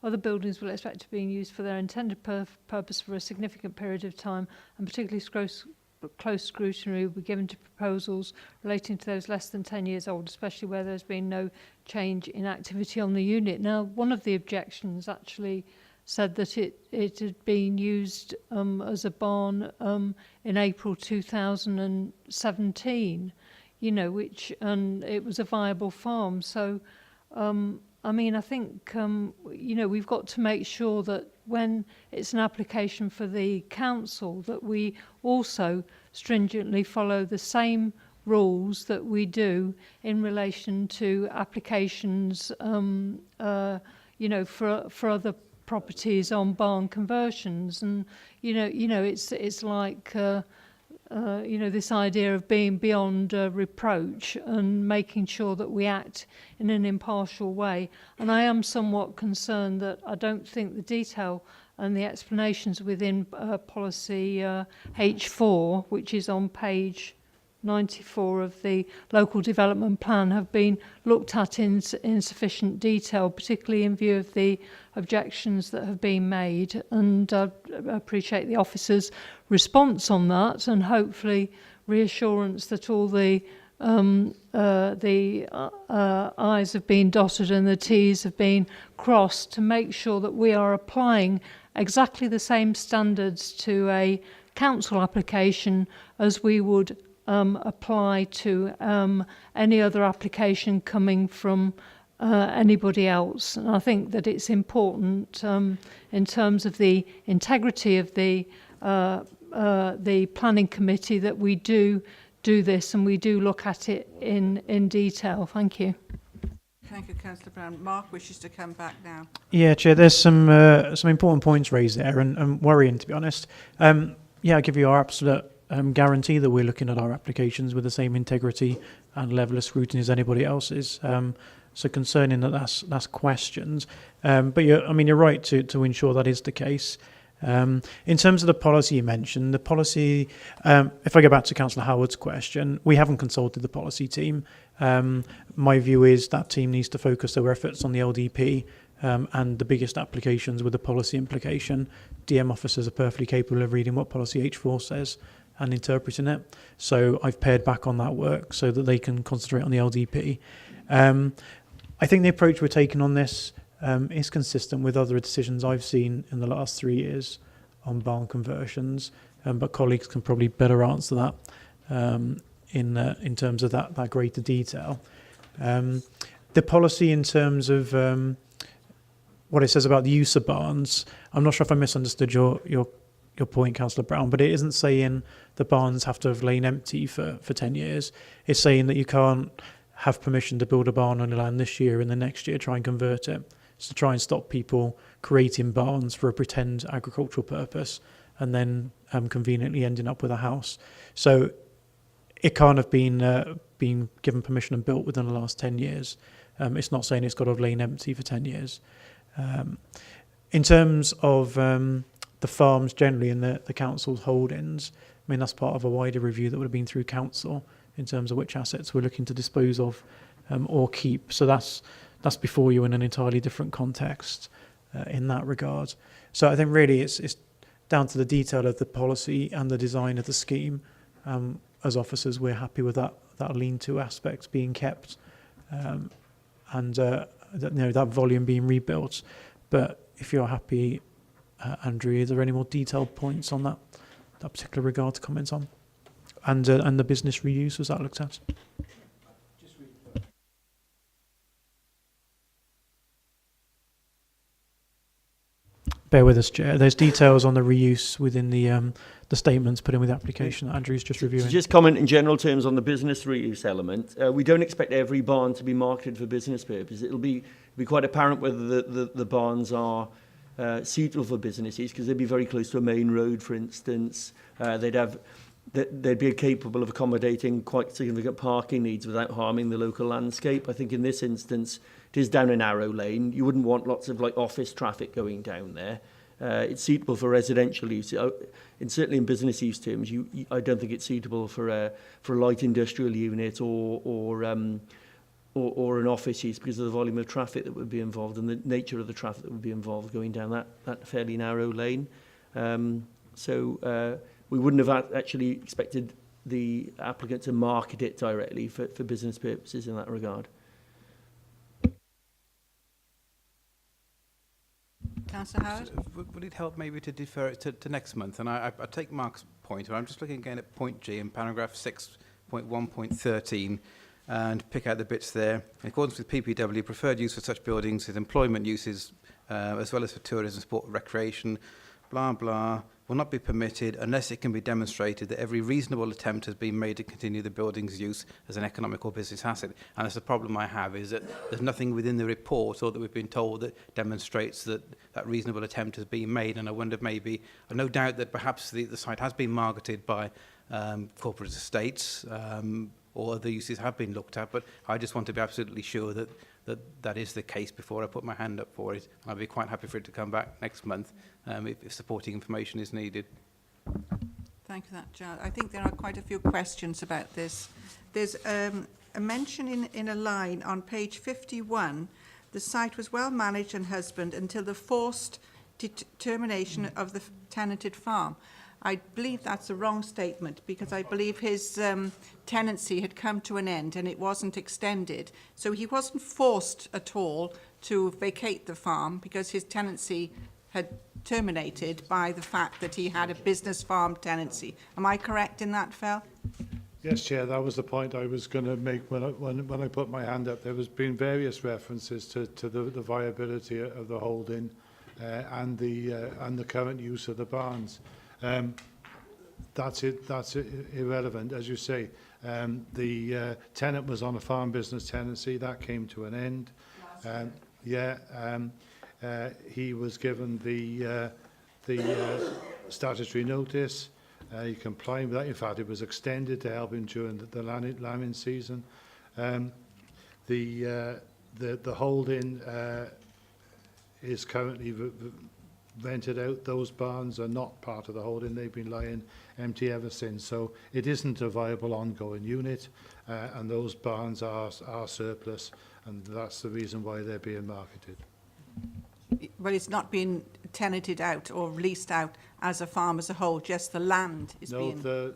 other buildings will expect to be used for their intended purpose for a significant period of time, and particularly close scrutiny will be given to proposals relating to those less than 10 years old, especially where there's been no change in activity on the unit. Now, one of the objections actually said that it had been used as a barn in April 2017, you know, and it was a viable farm. So, I mean, I think, you know, we've got to make sure that when it's an application for the council, that we also stringently follow the same rules that we do in relation to applications, you know, for other properties on barn conversions. And, you know, it's like, you know, this idea of being beyond reproach and making sure that we act in an impartial way. And I am somewhat concerned that I don't think the detail and the explanations within policy H4, which is on page 94 of the local development plan, have been looked at in sufficient detail, particularly in view of the objections that have been made. And I appreciate the officer's response on that, and hopefully reassurance that all the I's have been dotted and the T's have been crossed to make sure that we are applying exactly the same standards to a council application as we would apply to any other application coming from anybody else. And I think that it's important in terms of the integrity of the planning committee that we do this and we do look at it in detail. Thank you. Thank you, Councillor Brown. Mark wishes to come back now. Yeah, Chair, there's some important points raised there and worrying, to be honest. Yeah, I give you our absolute guarantee that we're looking at our applications with the same integrity and level of scrutiny as anybody else's. So concerning that's questions. But you're right to ensure that is the case. In terms of the policy you mentioned, the policy, if I go back to Councillor Howard's question, we haven't consulted the policy team. My view is that team needs to focus their efforts on the LDP and the biggest applications with the policy implication. DM officers are perfectly capable of reading what policy H4 says and interpreting it. So I've pared back on that work so that they can concentrate on the LDP. I think the approach we're taking on this is consistent with other decisions I've seen in the last 3 years on barn conversions, but colleagues can probably better answer that in terms of that greater detail. The policy in terms of what it says about the use of barns, I'm not sure if I misunderstood your point, Councillor Brown, but it isn't saying the barns have to have lain empty for 10 years. It's saying that you can't have permission to build a barn on your land this year and the next year try and convert it. So try and stop people creating barns for a pretend agricultural purpose and then conveniently ending up with a house. So it can't have been given permission and built within the last 10 years. It's not saying it's got to have lain empty for 10 years. In terms of the farms generally and the council's holdings, I mean, that's part of a wider review that would have been through council in terms of which assets we're looking to dispose of or keep. So that's before you in an entirely different context in that regard. So I think really it's down to the detail of the policy and the design of the scheme. As officers, we're happy with that lean-to aspect being kept and that volume being rebuilt. But if you're happy, Andrew, is there any more detailed points on that particular regard to comment on? And the business reuse, was that looked at? Bear with us, Chair. There's details on the reuse within the statements put in with the application that Andrew's just reviewing. To just comment in general terms on the business reuse element, we don't expect every barn to be marketed for business purposes. It'll be quite apparent whether the barns are suitable for businesses, because they'd be very close to a main road, for instance. They'd be capable of accommodating quite significant parking needs without harming the local landscape. I think in this instance, it is down a narrow lane. You wouldn't want lots of office traffic going down there. It's suitable for residential use. And certainly in business use terms, I don't think it's suitable for a light industrial unit or an office use, because of the volume of traffic that would be involved and the nature of the traffic that would be involved going down that fairly narrow lane. We wouldn't have actually expected the applicant to market it directly for business purposes in that regard. Councillor Howard? Would it help maybe to defer it to next month? And I take Mark's point, but I'm just looking again at point G in paragraph 6.1.13 and pick out the bits there. In accordance with PPW, preferred use for such buildings is employment uses as well as for tourism, sport, recreation, blah, blah, will not be permitted unless it can be demonstrated that every reasonable attempt has been made to continue the building's use as an economic or business asset. And that's the problem I have, is that there's nothing within the report or that we've been told that demonstrates that that reasonable attempt has been made. And I wonder maybe, no doubt that perhaps the site has been marketed by corporate estates or other uses have been looked at, but I just want to be absolutely sure that that is the case before I put my hand up for it. And I'd be quite happy for it to come back next month if supporting information is needed. Thank you for that, Giles. I think there are quite a few questions about this. There's a mention in a line on page 51, the site was well managed and husbanded until the forced termination of the tenanted farm. I believe that's a wrong statement, because I believe his tenancy had come to an end and it wasn't extended. So he wasn't forced at all to vacate the farm, because his tenancy had terminated by the fact that he had a business farm tenancy. Am I correct in that, Phil? Yes, Chair, that was the point I was going to make when I put my hand up. There has been various references to the viability of the holding and the current use of the barns. That's irrelevant, as you say. The tenant was on a farm business tenancy that came to an end. He was given the statutory notice. He complied with that. In fact, it was extended to help him during the lambing season. The holding is currently rented out. Those barns are not part of the holding. They've been lying empty ever since. So it isn't a viable ongoing unit, and those barns are surplus, and that's the reason why they're being marketed. Well, it's not being tenanted out or leased out as a farm as a whole, just the land is being... No,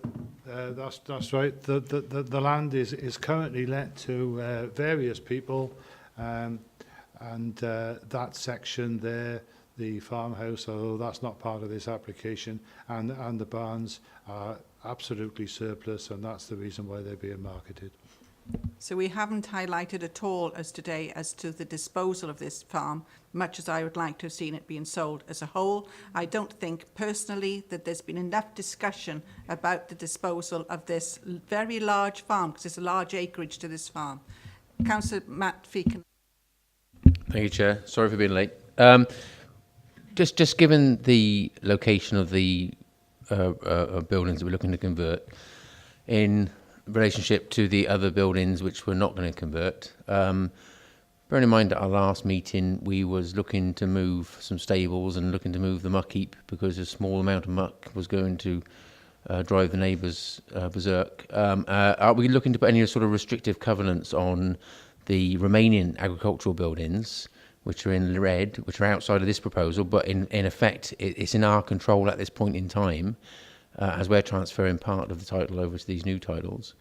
that's right. The land is currently let to various people, and that section there, the farmhouse, although that's not part of this application, and the barns are absolutely surplus, and that's the reason why they're being marketed. So we haven't highlighted at all as today as to the disposal of this farm, much as I would like to have seen it being sold as a whole. I don't think personally that there's been enough discussion about the disposal of this very large farm, because there's a large acreage to this farm. Councillor Matt Feakin. Thank you, Chair. Sorry for being late. Just given the location of the buildings that we're looking to convert, in relationship to the other buildings which we're not going to convert, Bearing in mind at our last meeting, we was looking to move some stables and looking to move the muck heap because a small amount of muck was going to drive the neighbours berserk. Are we looking to put any sort of restrictive covenants on the remaining agricultural buildings, which are in red, which are outside of this proposal, but in effect, it's in our control at this point in time, as we're transferring part of the title over to these new titles.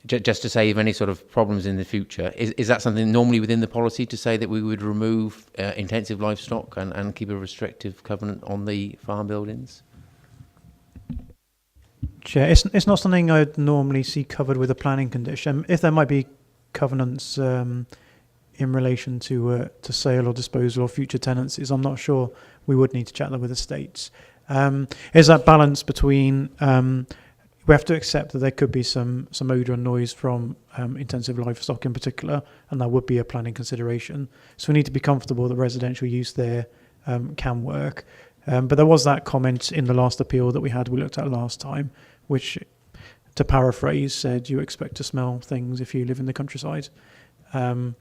Just to save any sort of problems in the future, is that something normally within the policy to say that we would remove intensive livestock and keep a restrictive covenant on the farm buildings? Chair, it's not something I'd normally see covered with a planning condition. If there might be covenants in relation to sale or disposal or future tenancies, I'm not sure. We would need to chat that with the states. Is that balance between we have to accept that there could be some odour and noise from intensive livestock in particular, and that would be a planning consideration. So we need to be comfortable that residential use there can work. But there was that comment in the last appeal that we looked at last time, which, to paraphrase, said you expect to smell things if you live in the countryside, to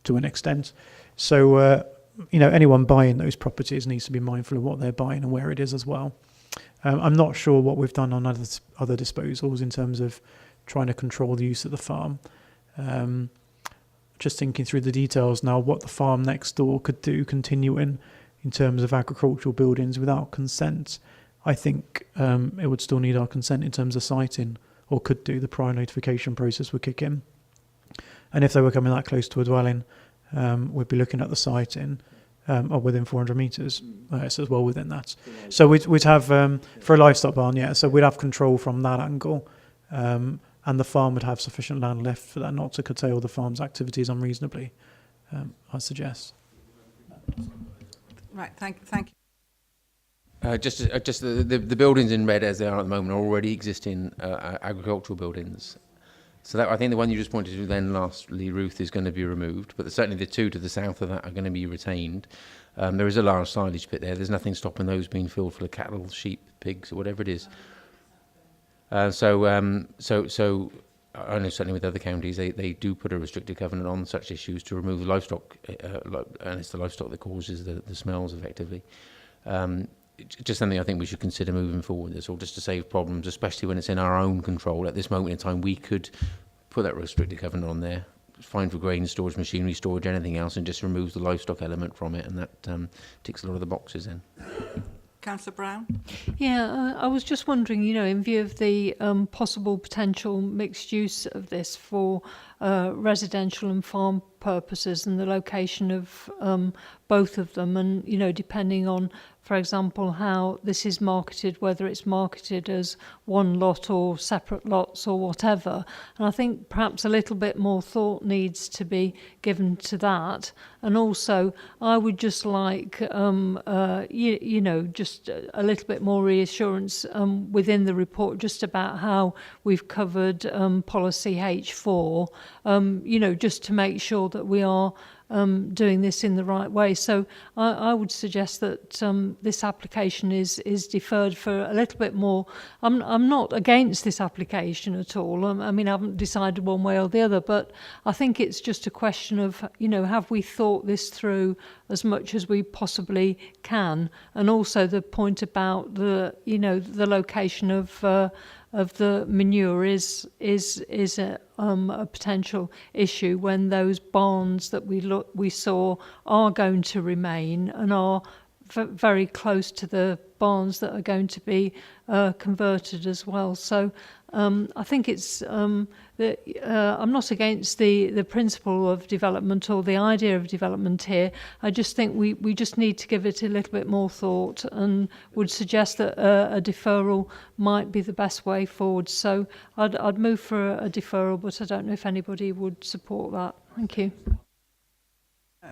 an extent. So, anyone buying those properties needs to be mindful of what they're buying and where it is as well. I'm not sure what we've done on other disposals in terms of trying to control the use of the farm. Just thinking through the details now, what the farm next door could do, continuing in terms of agricultural buildings without consent. I think it would still need our consent in terms of siting, or could do. The prior notification process would kick in. And if they were coming that close to a dwelling, we'd be looking at the siting. Or within 400 metres, so as well within that. So we'd have, for a livestock barn, so we'd have control from that angle, and the farm would have sufficient land left for that not to curtail the farm's activities unreasonably, I suggest. Right, thank you. Just the buildings in red as they are at the moment are already existing agricultural buildings. So that, I think the one you just pointed to then, lastly, Ruth, is going to be removed, but certainly the two to the south of that are going to be retained. There is a large silage pit there. There's nothing stopping those being filled for the cattle, sheep, pigs, or whatever it is. So I know certainly with other counties, they do put a restricted covenant on such issues to remove the livestock, and it's the livestock that causes the smells effectively. Just something I think we should consider moving forward. That's all, just to save problems, especially when it's in our own control. At this moment in time, we could put that restricted covenant on there, fine for grain storage, machinery storage, anything else, and just removes the livestock element from it, and that ticks a lot of the boxes in. Councillor Brown? Yeah, I was just wondering, in view of the possible potential mixed use of this for residential and farm purposes and the location of both of them, and, depending on, for example, how this is marketed, whether it's marketed as one lot or separate lots or whatever. And I think perhaps a little bit more thought needs to be given to that. And also, I would just like, just a little bit more reassurance within the report just about how we've covered policy H4, just to make sure that we are doing this in the right way. So I would suggest that this application is deferred for a little bit more. I'm not against this application at all. I haven't decided one way or the other, but I think it's just a question of, have we thought this through as much as we possibly can? And also the point about the location of the manure is a potential issue when those barns that we saw are going to remain and are very close to the barns that are going to be converted as well. So I think it's I'm not against the principle of development or the idea of development here. I just think we just need to give it a little bit more thought, and would suggest that a deferral might be the best way forward. So I'd move for a deferral, but I don't know if anybody would support that. Thank you.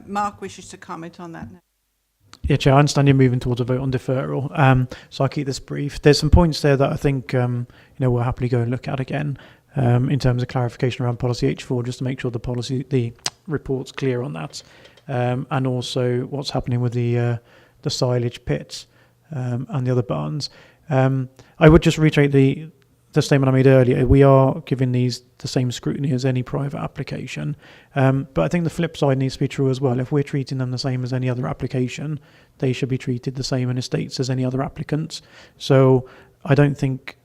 Mark wishes to comment on that now. Yeah, Chair, I understand you're moving towards a vote on deferral, so I'll keep this brief. There's some points there that I think we'll happily go and look at again in terms of clarification around policy H4, just to make sure the report's clear on that, and also what's happening with the silage pits and the other barns. I would just reiterate the statement I made earlier, we are giving these the same scrutiny as any private application. But I think the flip side needs to be true as well. If we're treating them the same as any other application, they should be treated the same in estates as any other applicants. So I don't think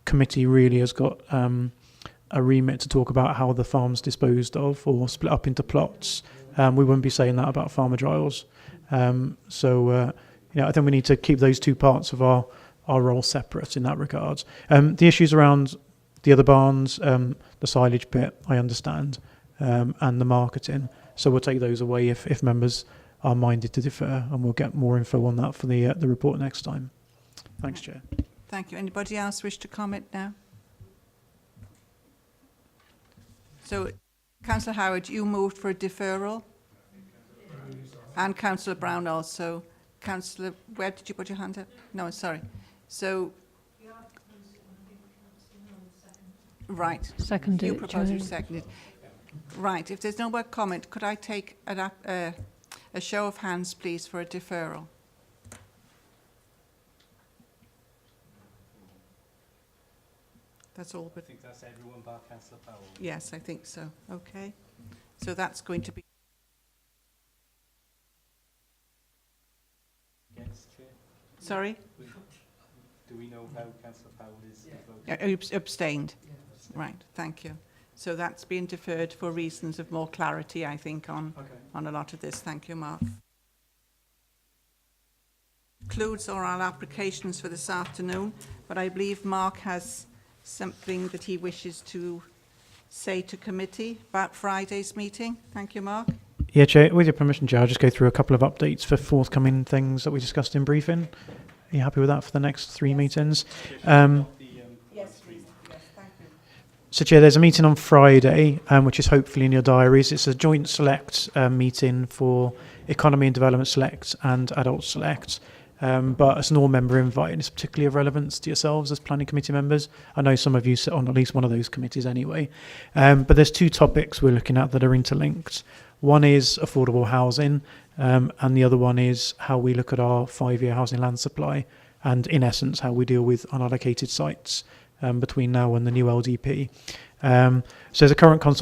committee really has got a remit to talk about how the farm's disposed of or split up into plots. We wouldn't be saying that about Farmer Giles. I think we need to keep those two parts of our role separate in that regard. The issues around the other barns, the silage bit, I understand, and the marketing. So we'll take those away if members are minded to defer, and we'll get more info on that for the report next time. Thanks, Chair. Thank you. Anybody else wish to comment now? So, Councillor Howard, you moved for a deferral? And Councillor Brown also. Councillor, where did you put your hand up? No, sorry. So, right. Seconded. You propose, you seconded. Right. If there's no more comment, could I take a show of hands, please, for a deferral? That's all. But I think that's everyone bar Councillor Powell. yes, I think so. Okay. So that's going to be. Against, Chair? Sorry? Do we know how Councillor Powell is voting? Abstained. Right. Thank you. So that's been deferred for reasons of more clarity, I think, on a lot of this. Thank you, Mark. Concludes oral applications for this afternoon, but I believe Mark has something that he wishes to say to committee about Friday's meeting. Thank you, Mark. Yeah, Chair, with your permission, Chair, I'll just go through a couple of updates for forthcoming things that we discussed in briefing. Are you happy with that for the next 3 meetings? Yes, please. Yes, thank you. So, Chair, there's a meeting on Friday, which is hopefully in your diaries. It's a joint select meeting for Economy and Development Select and Adult Select. But as an all-member invite, and it's particularly of relevance to yourselves as planning committee members. I know some of you sit on at least one of those committees anyway. But there's 2 topics we're looking at that are interlinked. One is affordable housing, and the other one is how we look at our 5-year housing land supply, and in essence, how we deal with unallocated sites between now and the new LDP. So there's a current consultation